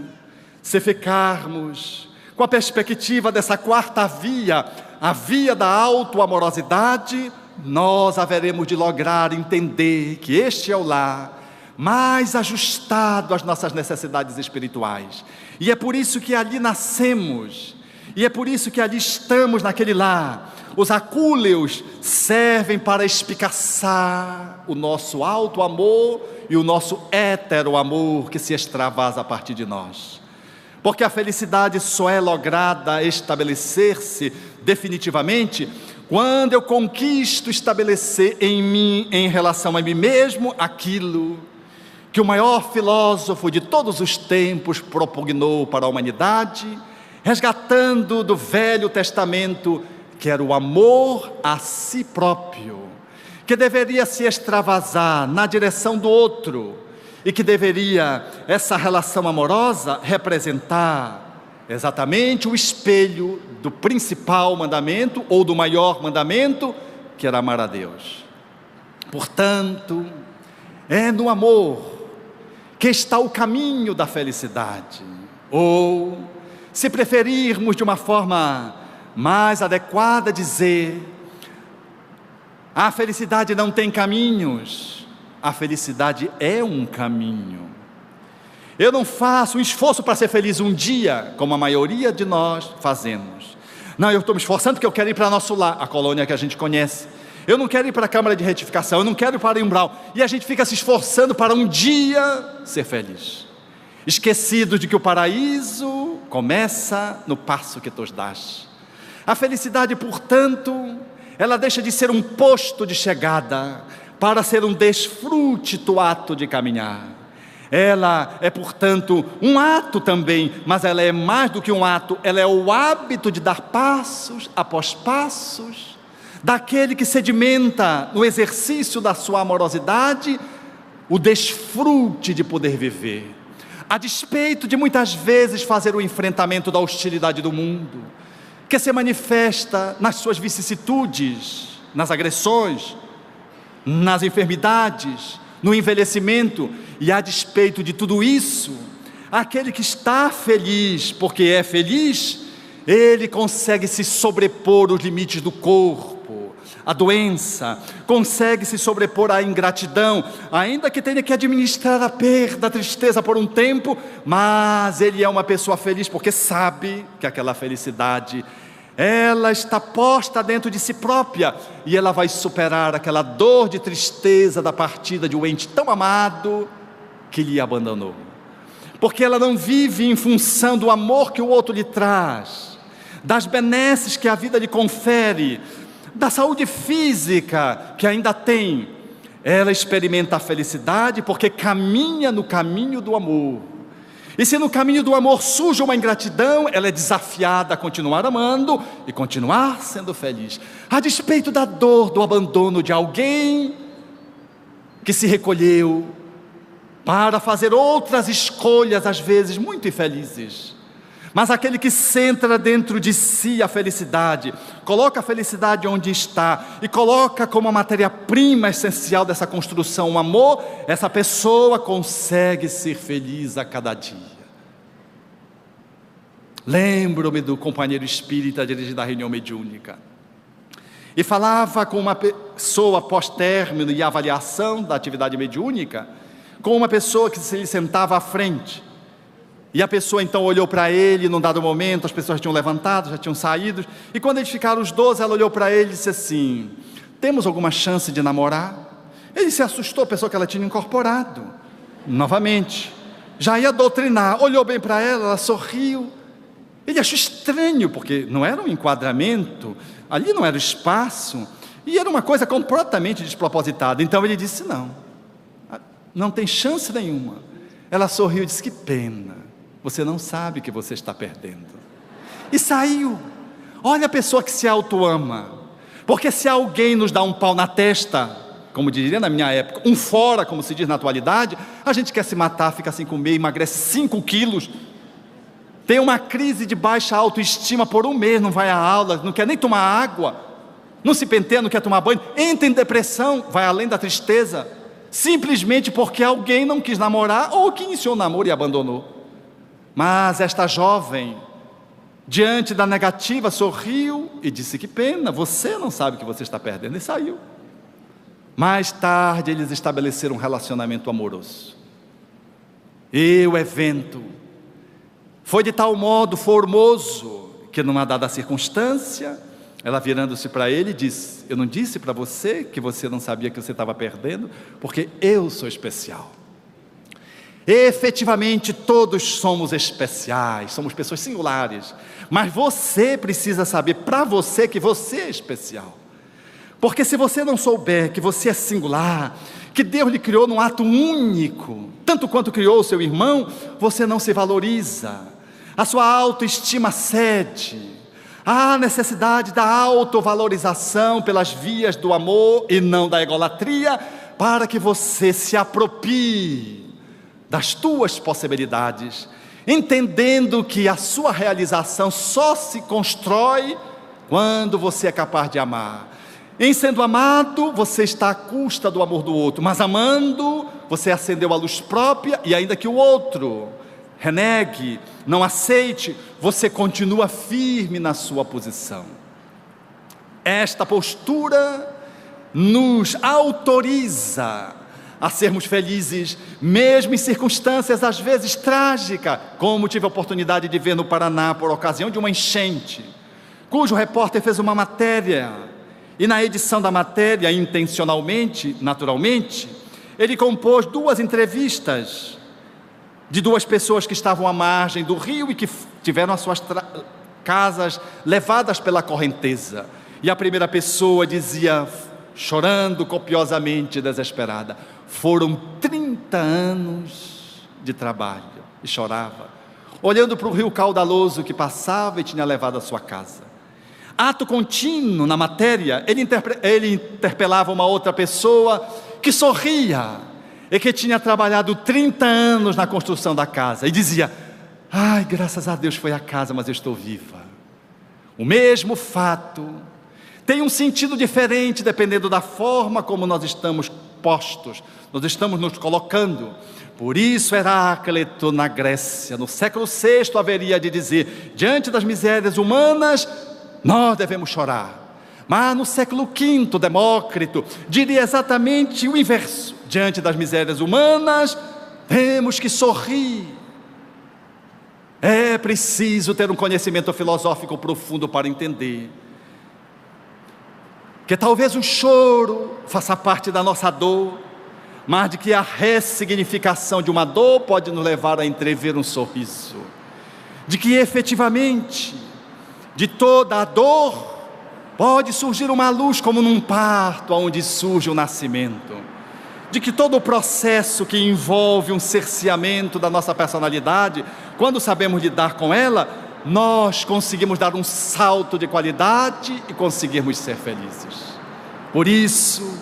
se ficarmos com a perspectiva dessa quarta via, a via da autoamorosidade, nós haveremos de lograr entender que este é o lar mais ajustado às nossas necessidades espirituais. E é por isso que ali nascemos, e é por isso que ali estamos naquele lar. Os acúleos servem para espicaçar o nosso alto amor e o nosso hétero amor que se extravasa a partir de nós. Porque a felicidade só é lograda estabelecer-se definitivamente quando eu conquisto estabelecer em mim, em relação a mim mesmo, aquilo que o maior filósofo de todos os tempos propugnou para a humanidade, resgatando do Velho Testamento, que era o amor a si próprio, que deveria se extravasar na direção do outro, e que deveria, essa relação amorosa, representar exatamente o espelho do principal mandamento, ou do maior mandamento, que era amar a Deus. Portanto, é no amor que está o caminho da felicidade, ou, se preferirmos de uma forma mais adequada dizer, a felicidade não tem caminhos, a felicidade é um caminho. Eu não faço um esforço para ser feliz um dia, como a maioria de nós fazemos. Não, eu estou me esforçando porque eu quero ir para nosso lar, a colônia que a gente conhece. Eu não quero ir para a Câmara de Retificação, eu não quero ir para o umbral. E a gente fica se esforçando para um dia ser feliz, esquecido de que o paraíso começa no passo que tu dás. A felicidade, portanto, ela deixa de ser um posto de chegada para ser um desfrute do ato de caminhar. Ela é, portanto, um ato também, mas ela é mais do que um ato, ela é o hábito de dar passos após passos, daquele que sedimenta no exercício da sua amorosidade, o desfrute de poder viver, a despeito de muitas vezes fazer o enfrentamento da hostilidade do mundo, que se manifesta nas suas vicissitudes, nas agressões, nas enfermidades, no envelhecimento. E a despeito de tudo isso, aquele que está feliz, porque é feliz, ele consegue se sobrepor aos limites do corpo, a doença, consegue se sobrepor à ingratidão, ainda que tenha que administrar a perda, a tristeza por um tempo, mas ele é uma pessoa feliz porque sabe que aquela felicidade, ela está posta dentro de si própria, e ela vai superar aquela dor de tristeza da partida de um ente tão amado que lhe abandonou, porque ela não vive em função do amor que o outro lhe traz, das benesses que a vida lhe confere, da saúde física que ainda tem. Ela experimenta a felicidade porque caminha no caminho do amor. E se no caminho do amor surge uma ingratidão, ela é desafiada a continuar amando e continuar sendo feliz, a despeito da dor do abandono de alguém que se recolheu para fazer outras escolhas, às vezes muito infelizes. Mas aquele que centra dentro de si a felicidade, coloca a felicidade onde está e coloca como a matéria-prima essencial dessa construção o amor, essa pessoa consegue ser feliz a cada dia. Lembro-me do companheiro espírita dirigindo a reunião mediúnica, e falava com uma pessoa pós-término e avaliação da atividade mediúnica, com uma pessoa que se lhe sentava à frente. E a pessoa então olhou para ele, num dado momento, as pessoas tinham levantado, já tinham saído, e quando eles ficaram os 12, ela olhou para ele e disse assim: temos alguma chance de namorar? Ele se assustou, pensou que ela tinha incorporado, novamente, já ia doutrinar, olhou bem para ela, ela sorriu, ele achou estranho, porque não era um enquadramento, ali não era espaço, e era uma coisa completamente despropositada. Então ele disse: não tem chance nenhuma. Ela sorriu e disse: que pena, você não sabe que você está perdendo. E saiu. Olha a pessoa que se auto-ama. Porque se alguém nos dá um pau na testa, como diria na minha época, um fora, como se diz na atualidade, a gente quer se matar, fica sem comer, emagrece 5 quilos, tem uma crise de baixa autoestima por um mês, não vai à aula, não quer nem tomar água, não se penteia, não quer tomar banho, entra em depressão, vai além da tristeza, simplesmente porque alguém não quis namorar ou que iniciou o namoro e abandonou. Mas esta jovem, diante da negativa, sorriu e disse: que pena, você não sabe que você está perdendo, e saiu. Mais tarde eles estabeleceram um relacionamento amoroso, e o evento foi de tal modo formoso, que numa dada circunstância, ela virando-se para ele disse: eu não disse para você que você não sabia que você estava perdendo, porque eu sou especial. Efetivamente todos somos especiais, somos pessoas singulares, mas você precisa saber para você que você é especial, porque se você não souber que você é singular, que Deus lhe criou num ato único, tanto quanto criou o seu irmão, você não se valoriza, a sua autoestima cede, há necessidade da autovalorização pelas vias do amor e não da egolatria, para que você se aproprie das tuas possibilidades, entendendo que a sua realização só se constrói quando você é capaz de amar. Em sendo amado, você está à custa do amor do outro, mas amando, você acendeu a luz própria, e ainda que o outro renegue, não aceite, você continua firme na sua posição. Esta postura nos autoriza a sermos felizes, mesmo em circunstâncias às vezes trágicas, como tive a oportunidade de ver no Paraná, por ocasião de uma enchente, cujo repórter fez uma matéria, e na edição da matéria, intencionalmente, naturalmente, ele compôs 2 entrevistas, de 2 pessoas que estavam à margem do rio, e que tiveram as suas casas levadas pela correnteza, e a primeira pessoa dizia, chorando copiosamente, desesperada: foram 30 anos de trabalho, e chorava, olhando para o rio caudaloso que passava e tinha levado a sua casa. Ato contínuo na matéria, ele interpelava uma outra pessoa que sorria, e que tinha trabalhado 30 anos na construção da casa, e dizia: ai, graças a Deus foi a casa, mas eu estou viva. O mesmo fato tem um sentido diferente, dependendo da forma como nós estamos postos, nós estamos nos colocando. Por isso Heráclito, na Grécia, no século VI, haveria de dizer: diante das misérias humanas, nós devemos chorar. Mas no século V, Demócrito diria exatamente o inverso: diante das misérias humanas, temos que sorrir. É preciso ter um conhecimento filosófico profundo para entender que talvez o choro faça parte da nossa dor, mas de que a ressignificação de uma dor pode nos levar a entrever um sorriso, de que efetivamente, de toda a dor, pode surgir uma luz, como num parto, onde surge o nascimento, de que todo o processo que envolve um cerceamento da nossa personalidade, quando sabemos lidar com ela, nós conseguimos dar um salto de qualidade e conseguirmos ser felizes. Por isso,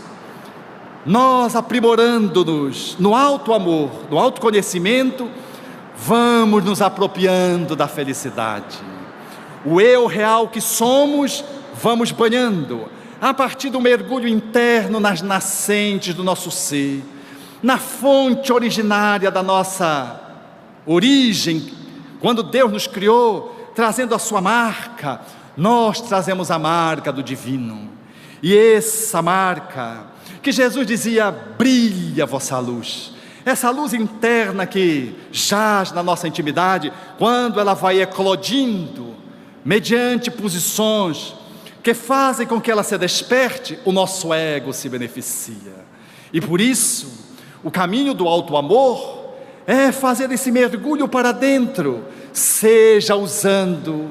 nós, aprimorando-nos no alto amor, no autoconhecimento, vamos nos apropriando da felicidade. O eu real que somos, vamos banhando, a partir do mergulho interno nas nascentes do nosso ser, na fonte originária da nossa origem. Quando Deus nos criou, trazendo a sua marca, nós trazemos a marca do divino, e essa marca, que Jesus dizia: brilha a vossa luz, essa luz interna que jaz na nossa intimidade, quando ela vai eclodindo, mediante posições que fazem com que ela se desperte, o nosso ego se beneficia. E por isso, o caminho do alto amor é fazer esse mergulho para dentro, seja usando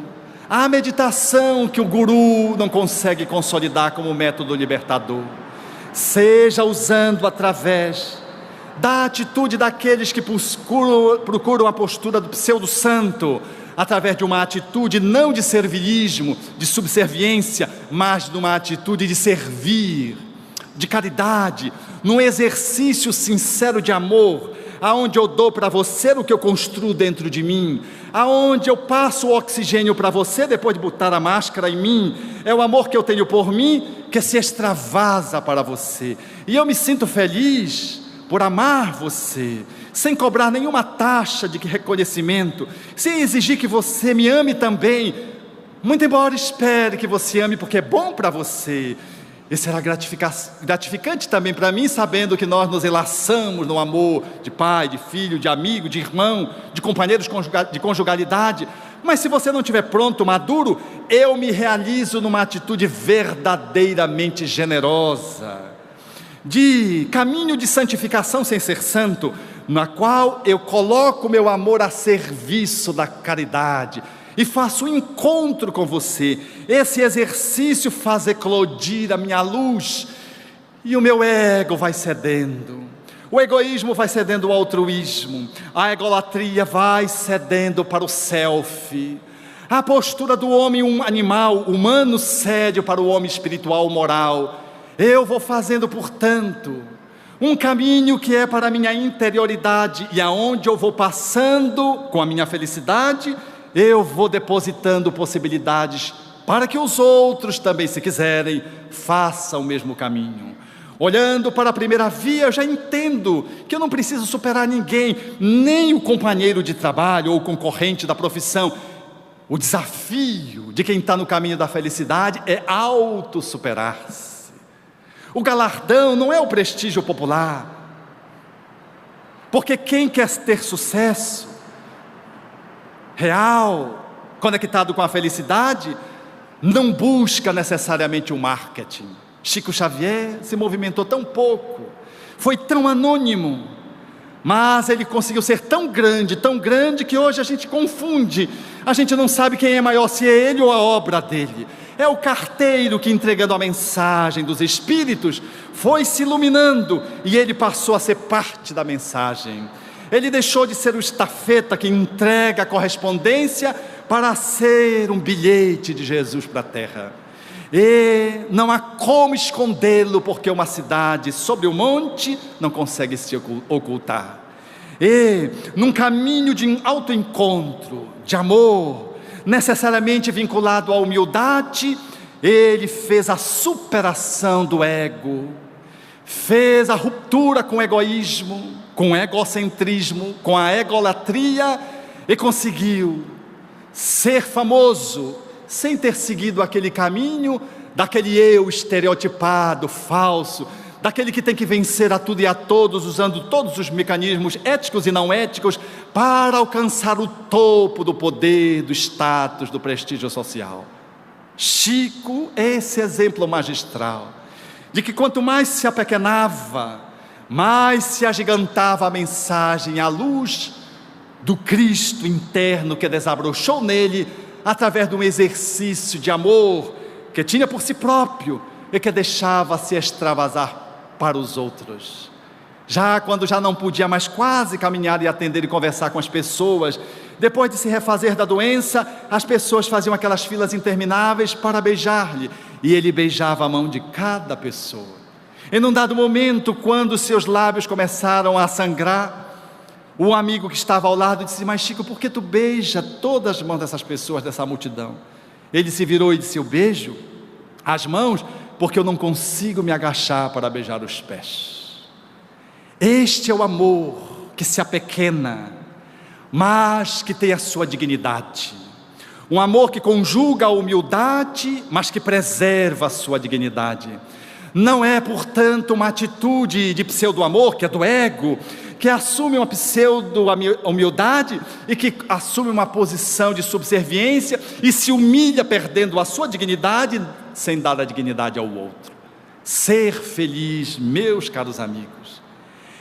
a meditação que o guru não consegue consolidar como método libertador, seja usando através da atitude daqueles que procuram a postura do pseudo-santo, através de uma atitude não de servilismo, de subserviência, mas de uma atitude de servir, de caridade, num exercício sincero de amor, aonde eu dou para você o que eu construo dentro de mim, aonde eu passo o oxigênio para você depois de botar a máscara em mim. É o amor que eu tenho por mim que se extravasa para você, e eu me sinto feliz por amar você, sem cobrar nenhuma taxa de reconhecimento, sem exigir que você me ame também, muito embora espere que você ame porque é bom para você. E será gratificante também para mim, sabendo que nós nos enlaçamos no amor de pai, de filho, de amigo, de irmão, de companheiros de conjugalidade. Mas se você não estiver pronto, maduro, eu me realizo numa atitude verdadeiramente generosa, de caminho de santificação sem ser santo, na qual eu coloco meu amor a serviço da caridade, e faço um encontro com você. Esse exercício faz eclodir a minha luz, e o meu ego vai cedendo, o egoísmo vai cedendo ao altruísmo, a egolatria vai cedendo para o selfie, a postura do homem animal humano cede para o homem espiritual moral. Eu vou fazendo, portanto, um caminho que é para a minha interioridade, e aonde eu vou passando com a minha felicidade, eu vou depositando possibilidades para que os outros também, se quiserem, façam o mesmo caminho. Olhando para a primeira via, eu já entendo que eu não preciso superar ninguém, nem o companheiro de trabalho ou o concorrente da profissão. O desafio de quem está no caminho da felicidade é autossuperar-se. O galardão não é o prestígio popular, porque quem quer ter sucesso real, conectado com a felicidade, não busca necessariamente o marketing. Chico Xavier se movimentou tão pouco, foi tão anônimo, mas ele conseguiu ser tão grande que hoje a gente confunde, a gente não sabe quem é maior, se é ele ou a obra dele. É o carteiro que, entregando a mensagem dos Espíritos, foi se iluminando, e ele passou a ser parte da mensagem. Ele deixou de ser o estafeta que entrega a correspondência para ser um bilhete de Jesus para a terra. E não há como escondê-lo, porque uma cidade sobre o monte não consegue se ocultar. E num caminho de autoencontro, de amor, necessariamente vinculado à humildade, ele fez a superação do ego, fez a ruptura com o egoísmo, com o egocentrismo, com a egolatria, e conseguiu ser famoso, sem ter seguido aquele caminho daquele eu estereotipado, falso, daquele que tem que vencer a tudo e a todos, usando todos os mecanismos éticos e não éticos, para alcançar o topo do poder, do status, do prestígio social. Chico é esse exemplo magistral, de que quanto mais se apequenava, mais se agigantava a mensagem, a luz do Cristo interno que desabrochou nele, através de um exercício de amor que tinha por si próprio e que deixava se extravasar para os outros. Já quando já não podia mais quase caminhar e atender e conversar com as pessoas, depois de se refazer da doença, as pessoas faziam aquelas filas intermináveis para beijar-lhe, e ele beijava a mão de cada pessoa. E num dado momento, quando seus lábios começaram a sangrar, o amigo que estava ao lado disse: mas Chico, por que tu beija todas as mãos dessas pessoas, dessa multidão? Ele se virou e disse: eu beijo as mãos porque eu não consigo me agachar para beijar os pés. Este é o amor que se apequena, mas que tem a sua dignidade. Um amor que conjuga a humildade, mas que preserva a sua dignidade. Não é, portanto, uma atitude de pseudo-amor, que é do ego, que assume uma pseudo-humildade e que assume uma posição de subserviência e se humilha perdendo a sua dignidade, sem dar a dignidade ao outro. Ser feliz, meus caros amigos,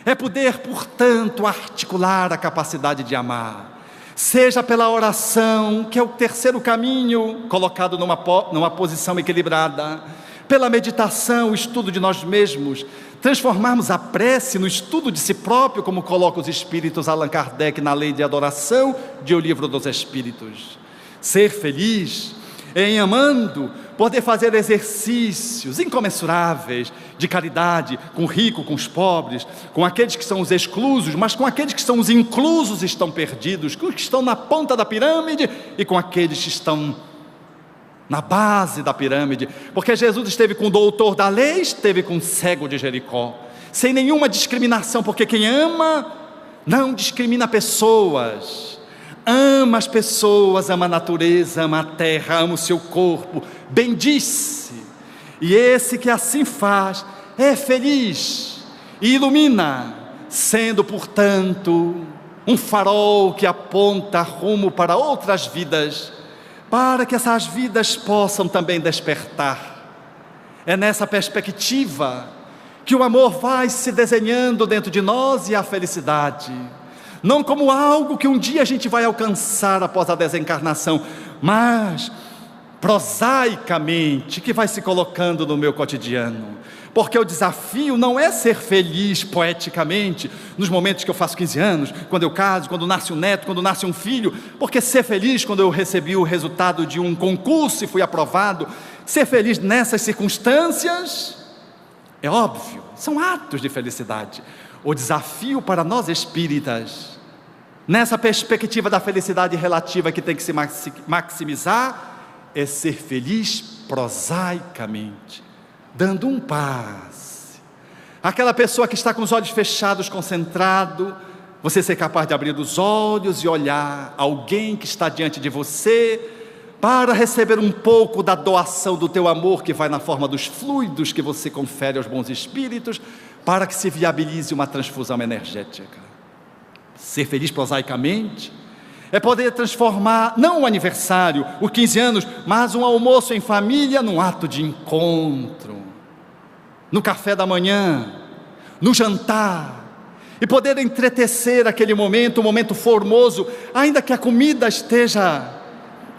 é poder, portanto, articular a capacidade de amar, seja pela oração, que é o terceiro caminho, colocado numa posição equilibrada, pela meditação, o estudo de nós mesmos, transformarmos a prece no estudo de si próprio, como coloca os Espíritos Allan Kardec na Lei de Adoração de O Livro dos Espíritos. Ser feliz em amando, poder fazer exercícios incomensuráveis de caridade, com o rico, com os pobres, com aqueles que são os exclusos, mas com aqueles que são os inclusos estão perdidos, com os que estão na ponta da pirâmide e com aqueles que estão na base da pirâmide, porque Jesus esteve com o doutor da lei, esteve com o cego de Jericó, sem nenhuma discriminação, porque quem ama não discrimina pessoas, ama as pessoas, ama a natureza, ama a terra, ama o seu corpo, bendice, e esse que assim faz, é feliz, e ilumina, sendo portanto, um farol que aponta rumo para outras vidas, para que essas vidas possam também despertar. É nessa perspectiva que o amor vai se desenhando dentro de nós e a felicidade, não como algo que um dia a gente vai alcançar após a desencarnação, mas prosaicamente, que vai se colocando no meu cotidiano, porque o desafio não é ser feliz poeticamente, nos momentos que eu faço 15 anos, quando eu caso, quando nasce um neto, quando nasce um filho, porque ser feliz quando eu recebi o resultado de um concurso e fui aprovado, ser feliz nessas circunstâncias, é óbvio, são atos de felicidade. O desafio para nós espíritas, nessa perspectiva da felicidade relativa que tem que se maximizar, é ser feliz prosaicamente, dando um passe. Aquela pessoa que está com os olhos fechados, concentrado, você ser capaz de abrir os olhos e olhar alguém que está diante de você, para receber um pouco da doação do teu amor, que vai na forma dos fluidos que você confere aos bons espíritos, para que se viabilize uma transfusão energética. Ser feliz prosaicamente é poder transformar, não um aniversário, os 15 anos, mas um almoço em família num ato de encontro, no café da manhã, no jantar, e poder entretecer aquele momento, um momento formoso, ainda que a comida esteja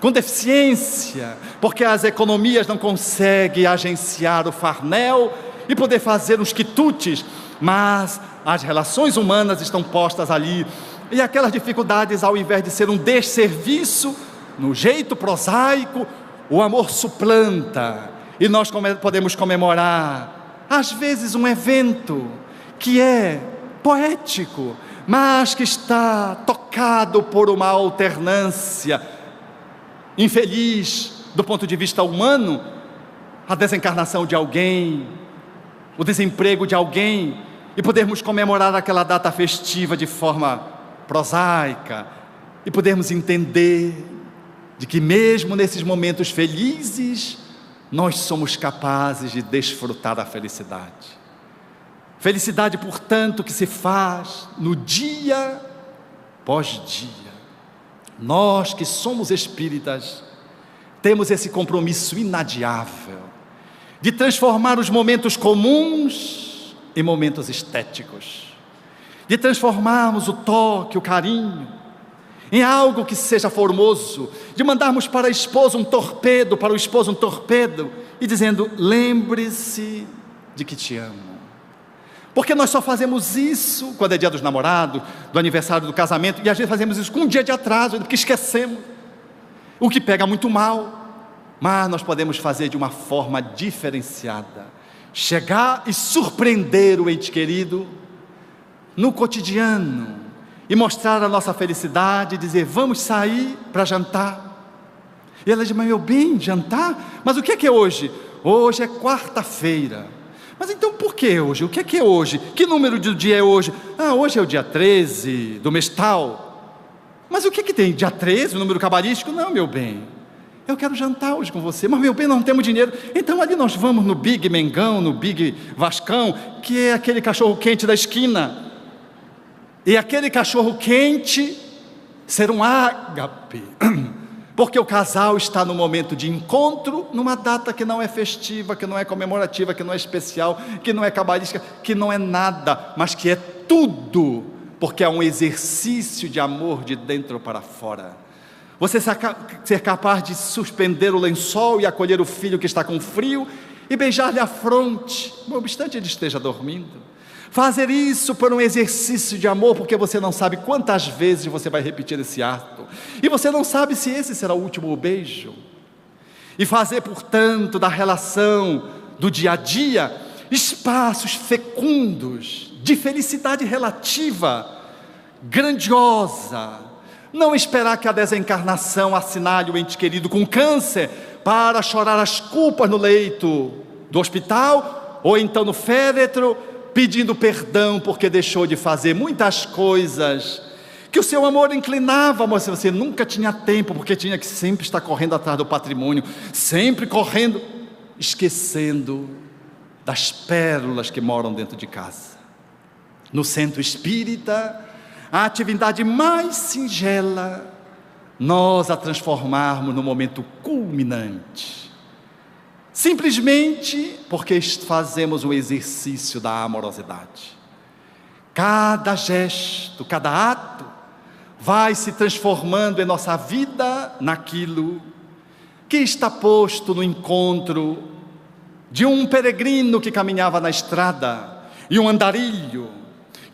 com deficiência, porque as economias não conseguem agenciar o farnel e poder fazer uns quitutes, mas as relações humanas estão postas ali, e aquelas dificuldades, ao invés de ser um desserviço, no jeito prosaico, o amor suplanta, e nós podemos comemorar, às vezes um evento que é poético, mas que está tocado por uma alternância infeliz do ponto de vista humano, a desencarnação de alguém, o desemprego de alguém, e podermos comemorar aquela data festiva de forma prosaica, e podermos entender de que mesmo nesses momentos felizes, nós somos capazes de desfrutar a felicidade. Felicidade, portanto, que se faz no dia após dia. Nós que somos espíritas, temos esse compromisso inadiável de transformar os momentos comuns em momentos estéticos, de transformarmos o toque, o carinho, em algo que seja formoso, de mandarmos para a esposa um torpedo, para o esposo um torpedo, e dizendo: lembre-se de que te amo. Porque nós só fazemos isso quando é dia dos namorados, do aniversário do casamento, e às vezes fazemos isso com um dia de atraso, porque esquecemos, o que pega muito mal. Mas nós podemos fazer de uma forma diferenciada, chegar e surpreender o ente querido no cotidiano, e mostrar a nossa felicidade, e dizer: vamos sair para jantar. E ela diz: mas meu bem, jantar? Mas o que é hoje? Hoje é quarta-feira. Mas então por que hoje? O que é hoje? Que número do dia é hoje? Hoje é o dia 13 do mês tal. Mas o que tem? Dia 13, o número cabalístico? Não, meu bem, eu quero jantar hoje com você. Mas meu bem, nós não temos dinheiro. Então ali nós vamos no Big Mengão, no Big Vascão, que é aquele cachorro quente da esquina. E aquele cachorro quente ser um ágape, porque o casal está no momento de encontro, numa data que não é festiva, que não é comemorativa, que não é especial, que não é cabalística, que não é nada, mas que é tudo, porque é um exercício de amor de dentro para fora. Você ser capaz de suspender o lençol e acolher o filho que está com frio, e beijar-lhe a fronte, não obstante ele esteja dormindo. Fazer isso por um exercício de amor, porque você não sabe quantas vezes você vai repetir esse ato, e você não sabe se esse será o último beijo. E fazer, portanto, da relação do dia a dia, espaços fecundos, de felicidade relativa, grandiosa. Não esperar que a desencarnação assinale o ente querido com câncer, para chorar as culpas no leito do hospital, ou então no féretro, pedindo perdão porque deixou de fazer muitas coisas que o seu amor inclinava, mas você nunca tinha tempo, porque tinha que sempre estar correndo atrás do patrimônio, sempre correndo, esquecendo das pérolas que moram dentro de casa. No centro espírita, a atividade mais singela, nós a transformarmos no momento culminante, simplesmente porque fazemos o exercício da amorosidade. Cada gesto, cada ato, vai se transformando em nossa vida naquilo que está posto no encontro de um peregrino que caminhava na estrada, e um andarilho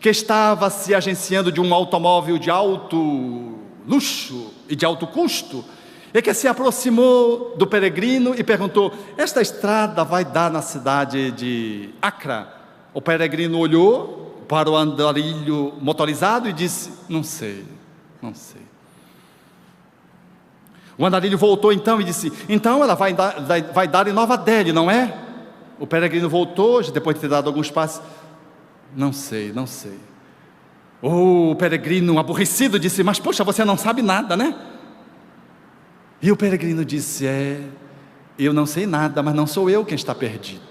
que estava se agenciando de um automóvel de alto luxo e de alto custo, e que se aproximou do peregrino e perguntou: esta estrada vai dar na cidade de Accra? O peregrino olhou para o andarilho motorizado e disse: não sei. O andarilho voltou então e disse: então ela vai dar em Nova Delhi, não é? O peregrino voltou, depois de ter dado alguns passos: não sei. O peregrino aborrecido disse: mas poxa, você não sabe nada, né? E o peregrino disse: eu não sei nada, mas não sou eu quem está perdido.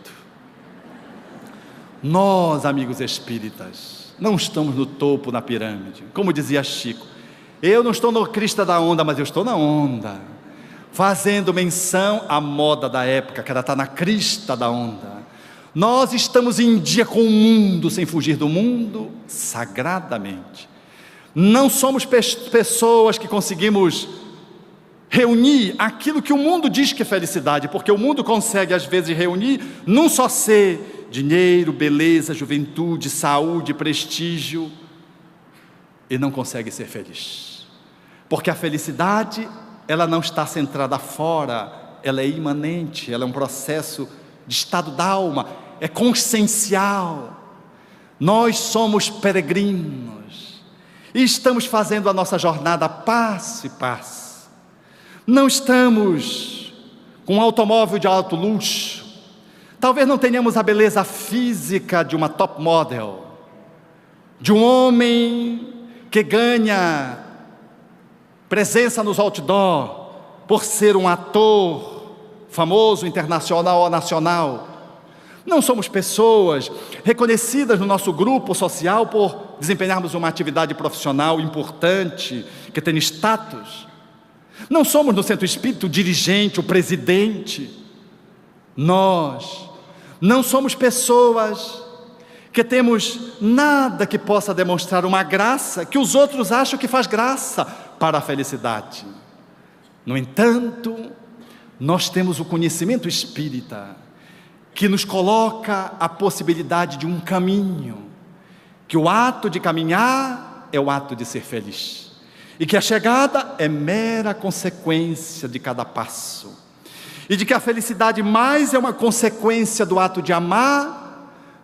Nós, amigos espíritas, não estamos no topo da pirâmide. Como dizia Chico, eu não estou na crista da onda, mas eu estou na onda, fazendo menção à moda da época, que ela está na crista da onda. Nós estamos em dia com o mundo, sem fugir do mundo, sagradamente. Não somos pessoas que conseguimos reunir aquilo que o mundo diz que é felicidade, porque o mundo consegue às vezes reunir num só ser dinheiro, beleza, juventude, saúde, prestígio, e não consegue ser feliz, porque a felicidade, ela não está centrada fora, ela é imanente, ela é um processo de estado da alma, é consciencial. Nós somos peregrinos e estamos fazendo a nossa jornada passo a passo. Não estamos com um automóvel de alto luxo, talvez não tenhamos a beleza física de uma top model, de um homem que ganha presença nos outdoor por ser um ator famoso, internacional ou nacional. Não somos pessoas reconhecidas no nosso grupo social por desempenharmos uma atividade profissional importante, que tem status. Não somos no centro espírita o dirigente, o presidente. Nós não somos pessoas que temos nada que possa demonstrar uma graça que os outros acham que faz graça para a felicidade. No entanto, nós temos o conhecimento espírita que nos coloca a possibilidade de um caminho, que o ato de caminhar é o ato de ser feliz, e que a chegada é mera consequência de cada passo, e de que a felicidade mais é uma consequência do ato de amar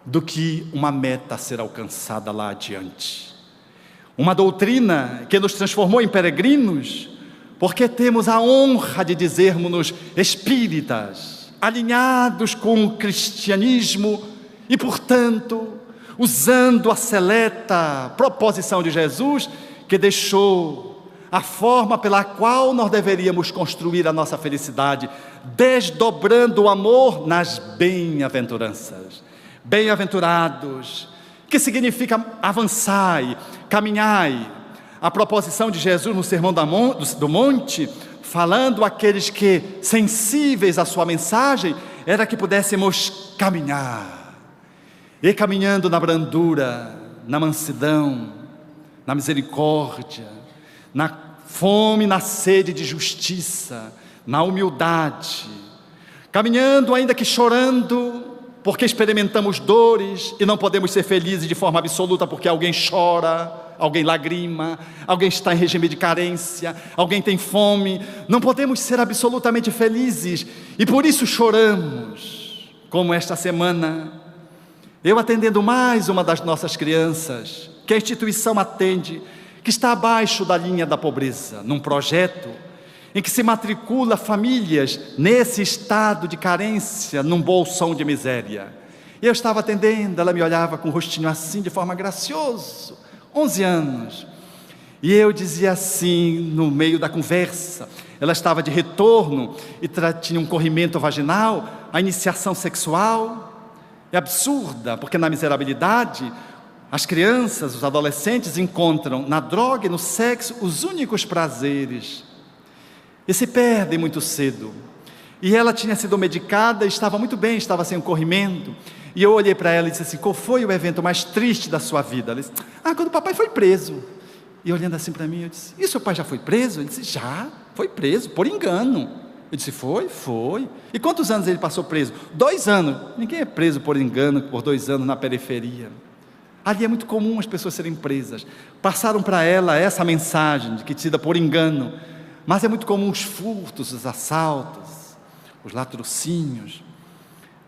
do que uma meta a ser alcançada lá adiante. Uma doutrina que nos transformou em peregrinos, porque temos a honra de dizermos-nos espíritas, alinhados com o cristianismo e, portanto, usando a seleta proposição de Jesus, que deixou a forma pela qual nós deveríamos construir a nossa felicidade, desdobrando o amor nas bem-aventuranças. Bem-aventurados, que significa avançai, caminhai. A proposição de Jesus no Sermão do Monte, falando àqueles que, sensíveis à sua mensagem, era que pudéssemos caminhar, e caminhando na brandura, na mansidão, na misericórdia, na fome, na sede de justiça, na humildade, caminhando ainda que chorando, porque experimentamos dores e não podemos ser felizes de forma absoluta porque alguém chora, alguém lagrima, alguém está em regime de carência, alguém tem fome. Não podemos ser absolutamente felizes e por isso choramos, como esta semana, eu atendendo mais uma das nossas crianças, que a instituição atende, que está abaixo da linha da pobreza, num projeto em que se matricula famílias nesse estado de carência, num bolsão de miséria. Eu estava atendendo, ela me olhava com o rostinho assim, de forma graciosa, 11 anos, e eu dizia assim, no meio da conversa, ela estava de retorno, e tinha um corrimento vaginal, a iniciação sexual, é absurda, porque na miserabilidade, as crianças, os adolescentes encontram na droga e no sexo os únicos prazeres, e se perdem muito cedo. E ela tinha sido medicada, estava muito bem, estava sem um corrimento, e eu olhei para ela e disse assim: qual foi o evento mais triste da sua vida? Ela disse: quando o papai foi preso. E olhando assim para mim, eu disse: e seu pai já foi preso? Ele disse: já, foi preso, por engano. Eu disse: foi. E quantos anos ele passou preso? 2 anos. Ninguém é preso por engano, por 2 anos na periferia. Ali é muito comum as pessoas serem presas. Passaram para ela essa mensagem de que tida por engano, mas é muito comum os furtos, os assaltos, os latrocínios.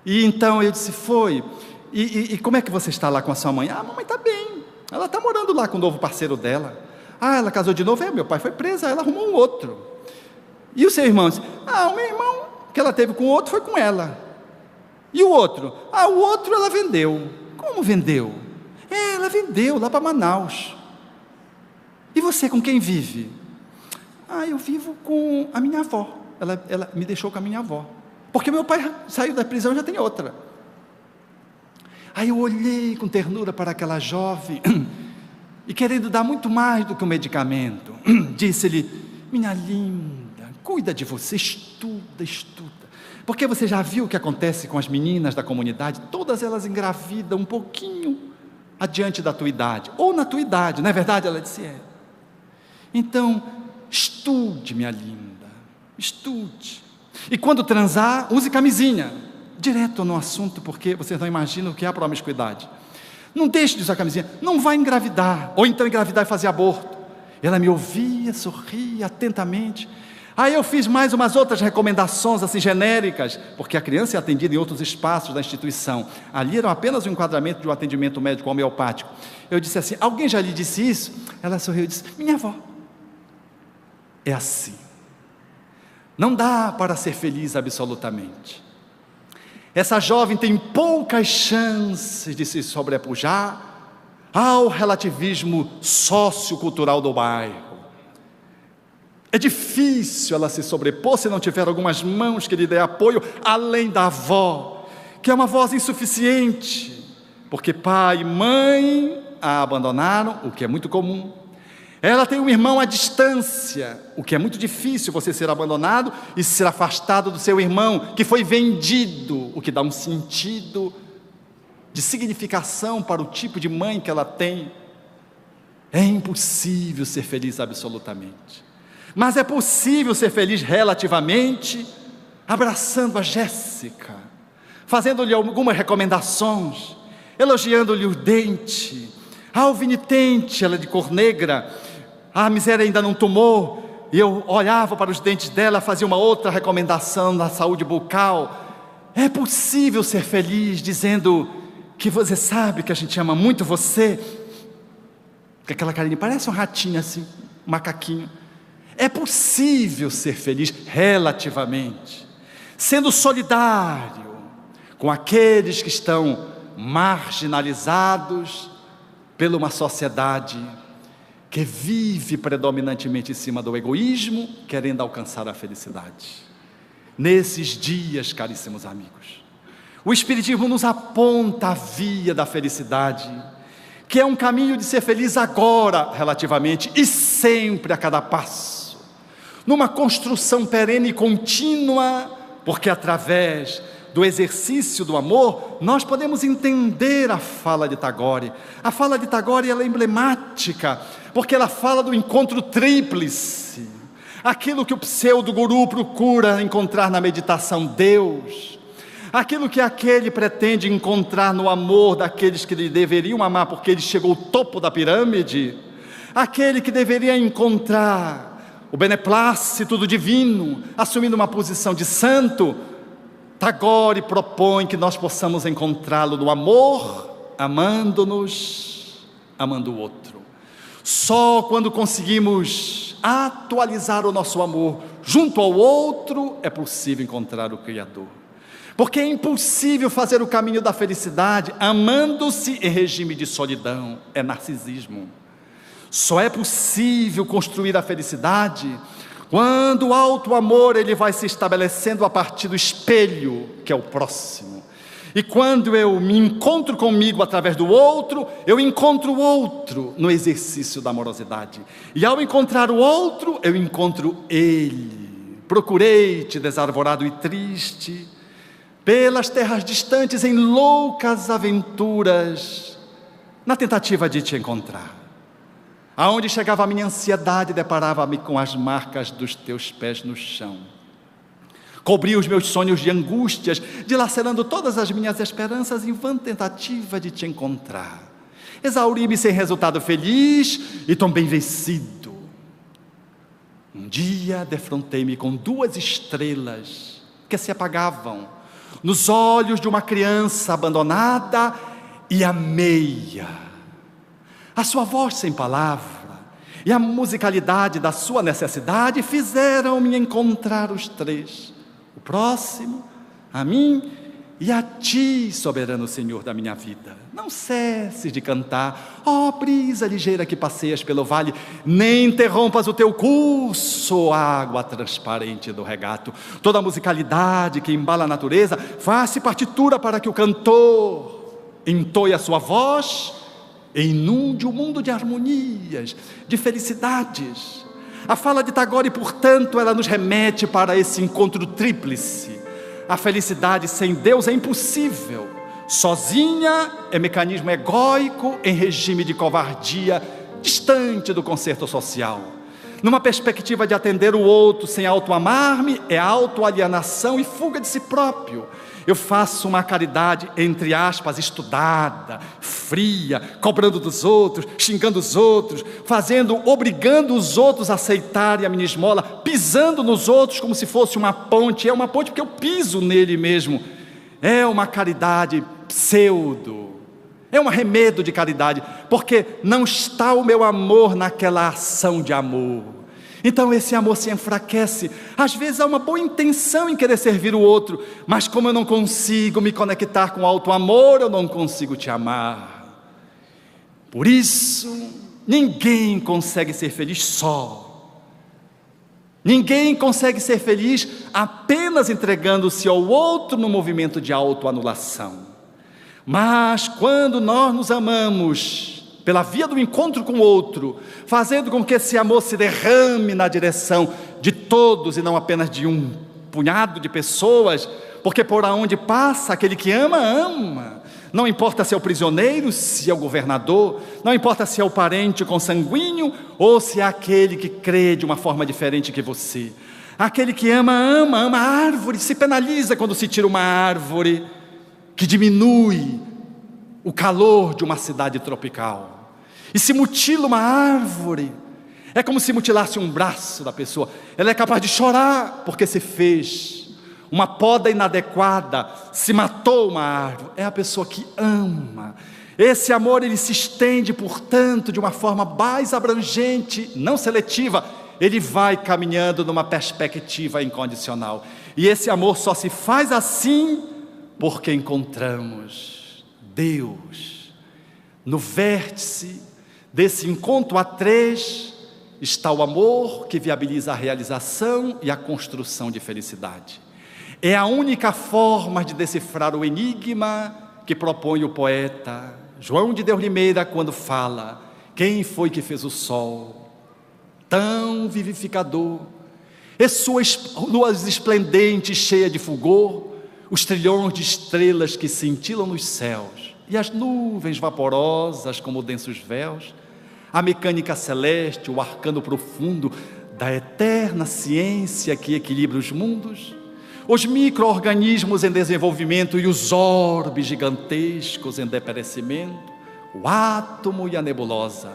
E então eu disse: foi. E como é que você está lá com a sua mãe? A mamãe está bem, ela está morando lá com o novo parceiro dela. Ela casou de novo, meu pai foi preso, ela arrumou um outro. E o seu irmão? Disse: o meu irmão que ela teve com o outro foi com ela. E o outro? O outro ela vendeu. Como vendeu? Ela vendeu lá para Manaus. E você com quem vive? Eu vivo com a minha avó, ela me deixou com a minha avó, porque meu pai saiu da prisão e já tem outra. Aí eu olhei com ternura para aquela jovem, e querendo dar muito mais do que um medicamento, disse-lhe: minha linda, cuida de você, estuda, porque você já viu o que acontece com as meninas da comunidade? Todas elas engravidam um pouquinho adiante da tua idade, ou na tua idade, não é verdade? Ela disse: é. Então, estude, minha linda, estude. E quando transar, use camisinha. Direto no assunto, porque vocês não imaginam o que é a promiscuidade. Não deixe de usar camisinha, não vai engravidar, ou então engravidar e fazer aborto. Ela me ouvia, sorria atentamente. Aí eu fiz mais umas outras recomendações assim genéricas, porque a criança é atendida em outros espaços da instituição. Ali era apenas um enquadramento de um atendimento médico homeopático. Eu disse assim: alguém já lhe disse isso? Ela sorriu e disse: minha avó. É assim. Não dá para ser feliz absolutamente. Essa jovem tem poucas chances de se sobrepujar ao relativismo sociocultural do bairro. É difícil ela se sobrepor se não tiver algumas mãos que lhe dê apoio, além da avó, que é uma voz insuficiente, porque pai e mãe a abandonaram, o que é muito comum. Ela tem um irmão à distância, o que é muito difícil, você ser abandonado e ser afastado do seu irmão, que foi vendido, o que dá um sentido de significação para o tipo de mãe que ela tem. É impossível ser feliz absolutamente, mas é possível ser feliz relativamente, abraçando a Jéssica, fazendo-lhe algumas recomendações, elogiando-lhe o dente, a alvinitente, ela de cor negra, a miséria ainda não tomou, e eu olhava para os dentes dela, fazia uma outra recomendação na saúde bucal. É possível ser feliz dizendo que você sabe que a gente ama muito você, que aquela carinha parece um ratinho assim, um macaquinho. É possível ser feliz relativamente, sendo solidário com aqueles que estão marginalizados pela uma sociedade que vive predominantemente em cima do egoísmo, querendo alcançar a felicidade. Nesses dias, caríssimos amigos, o Espiritismo nos aponta a via da felicidade, que é um caminho de ser feliz agora, relativamente, e sempre a cada passo, numa construção perene e contínua, porque através do exercício do amor, nós podemos entender a fala de Tagore. A fala de Tagore ela é emblemática, porque ela fala do encontro tríplice, aquilo que o pseudo-guru procura encontrar na meditação, Deus, aquilo que aquele pretende encontrar no amor daqueles que lhe deveriam amar porque ele chegou ao topo da pirâmide, aquele que deveria encontrar o beneplácito do divino, assumindo uma posição de santo, Tagore propõe que nós possamos encontrá-lo no amor, amando-nos, amando o outro. Só quando conseguimos atualizar o nosso amor junto ao outro, é possível encontrar o Criador. Porque é impossível fazer o caminho da felicidade amando-se em regime de solidão, é narcisismo. Só é possível construir a felicidade quando o alto amor ele vai se estabelecendo a partir do espelho, que é o próximo. E quando eu me encontro comigo através do outro, eu encontro o outro no exercício da amorosidade. E ao encontrar o outro, eu encontro ele. Procurei-te desarvorado e triste, pelas terras distantes em loucas aventuras, na tentativa de te encontrar. Aonde chegava a minha ansiedade, deparava-me com as marcas dos teus pés no chão. Cobri os meus sonhos de angústias, dilacerando todas as minhas esperanças em vã tentativa de te encontrar. Exauri-me sem resultado feliz e tombei vencido. Um dia defrontei-me com 2 estrelas que se apagavam nos olhos de uma criança abandonada e amei-a. A sua voz sem palavra e a musicalidade da sua necessidade fizeram-me encontrar os 3. O próximo, a mim e a ti, soberano Senhor da minha vida. Não cesses de cantar, ó brisa ligeira que passeias pelo vale, nem interrompas o teu curso, água transparente do regato. Toda a musicalidade que embala a natureza, faz-se partitura para que o cantor entoie a sua voz e inunde o mundo de harmonias, de felicidades. A fala de Tagore, portanto, ela nos remete para esse encontro tríplice. A felicidade sem Deus é impossível. Sozinha é mecanismo egóico em regime de covardia, distante do concerto social. Numa perspectiva de atender o outro sem auto-amar-me, é autoalienação e fuga de si próprio. Eu faço uma caridade, entre aspas, estudada, fria, cobrando dos outros, xingando os outros, obrigando os outros a aceitarem a minha esmola, pisando nos outros como se fosse uma ponte. É uma ponte porque eu piso nele mesmo. É uma caridade pseudo, é um arremedo de caridade, porque não está o meu amor naquela ação de amor. Então esse amor se enfraquece. Às vezes há uma boa intenção em querer servir o outro, mas como eu não consigo me conectar com o alto amor, eu não consigo te amar. Por isso, ninguém consegue ser feliz só. Ninguém consegue ser feliz apenas entregando-se ao outro no movimento de autoanulação. Mas quando nós nos amamos pela via do encontro com o outro, fazendo com que esse amor se derrame na direção de todos e não apenas de um punhado de pessoas, porque por onde passa aquele que ama, ama. Não importa se é o prisioneiro, se é o governador, não importa se é o parente consanguíneo ou se é aquele que crê de uma forma diferente que você. Aquele que ama, ama, ama a árvore, se penaliza quando se tira uma árvore que diminui o calor de uma cidade tropical. E se mutila uma árvore, é como se mutilasse um braço da pessoa. Ela é capaz de chorar porque se fez uma poda inadequada, se matou uma árvore. É a pessoa que ama. Esse amor ele se estende, portanto, de uma forma mais abrangente, não seletiva. Ele vai caminhando numa perspectiva incondicional. E esse amor só se faz assim porque encontramos Deus. No vértice desse encontro a 3 está o amor que viabiliza a realização e a construção de felicidade. É a única forma de decifrar o enigma que propõe o poeta João de Deus Limeira quando fala: quem foi que fez o sol tão vivificador, e suas luas esplendentes cheias de fulgor, os trilhões de estrelas que cintilam nos céus, e as nuvens vaporosas como densos véus, a mecânica celeste, o arcano profundo da eterna ciência que equilibra os mundos, os micro-organismos em desenvolvimento e os orbes gigantescos em deperecimento, o átomo e a nebulosa,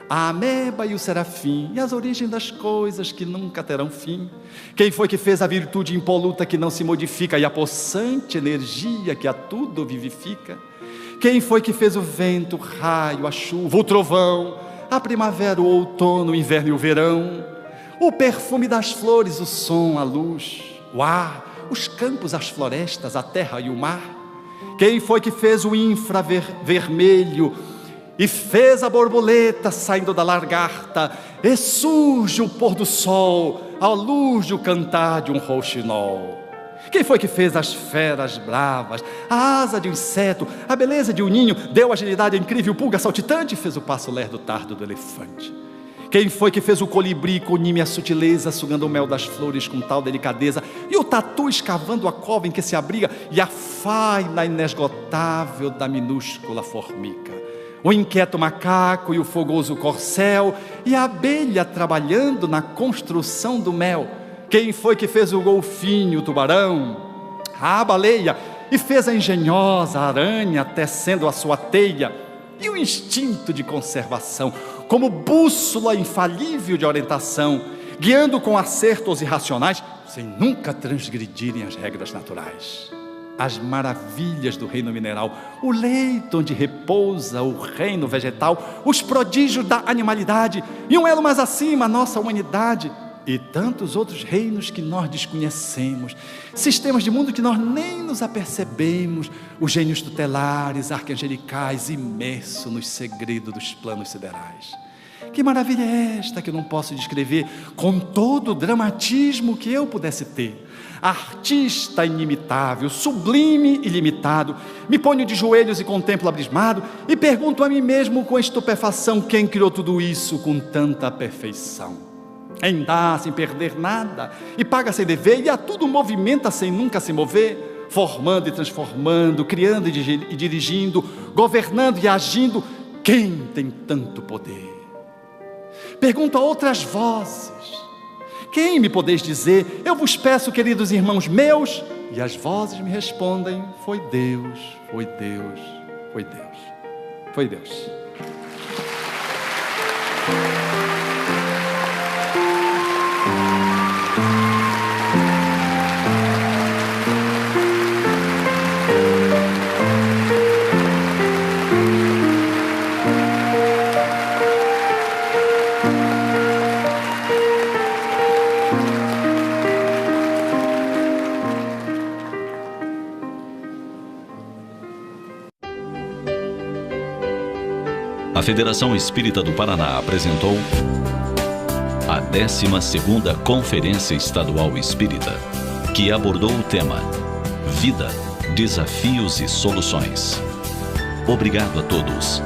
a ameba e o serafim, e as origens das coisas que nunca terão fim. Quem foi que fez a virtude impoluta que não se modifica e a possante energia que a tudo vivifica? Quem foi que fez o vento, o raio, a chuva, o trovão, a primavera, o outono, o inverno e o verão, o perfume das flores, o som, a luz, o ar, os campos, as florestas, a terra e o mar? Quem foi que fez o infravermelho e fez a borboleta saindo da lagarta, e surge o pôr do sol à luz do cantar de um rouxinol? Quem foi que fez as feras bravas, a asa de um inseto, a beleza de um ninho, deu agilidade à incrível pulga saltitante e fez o passo lerdo tardo do elefante? Quem foi que fez o colibri com nímia sutileza, sugando o mel das flores com tal delicadeza, e o tatu escavando a cova em que se abriga, e a faina inesgotável da minúscula formiga? O inquieto macaco e o fogoso corcel, e a abelha trabalhando na construção do mel? Quem foi que fez o golfinho, o tubarão, a baleia, e fez a engenhosa aranha tecendo a sua teia? E o instinto de conservação, como bússola infalível de orientação, guiando com acerto os irracionais, sem nunca transgredirem as regras naturais? As maravilhas do reino mineral, o leito onde repousa o reino vegetal, os prodígios da animalidade, e um elo mais acima, a nossa humanidade, e tantos outros reinos que nós desconhecemos, sistemas de mundo que nós nem nos apercebemos, os gênios tutelares, arcangelicais, imersos nos segredos dos planos siderais. Que maravilha é esta que eu não posso descrever com todo o dramatismo que eu pudesse ter? Artista inimitável, sublime e ilimitado, me ponho de joelhos e contemplo abismado, e pergunto a mim mesmo com estupefação: quem criou tudo isso com tanta perfeição? Em dar sem perder nada, e paga sem dever, e a tudo movimenta sem nunca se mover, formando e transformando, criando e dirigindo, governando e agindo. Quem tem tanto poder? Pergunto a outras vozes: quem me podeis dizer? Eu vos peço, queridos irmãos meus. E as vozes me respondem: foi Deus, foi Deus, foi Deus, foi Deus. A Federação Espírita do Paraná apresentou a 12ª Conferência Estadual Espírita, que abordou o tema Vida, Desafios e Soluções. Obrigado a todos.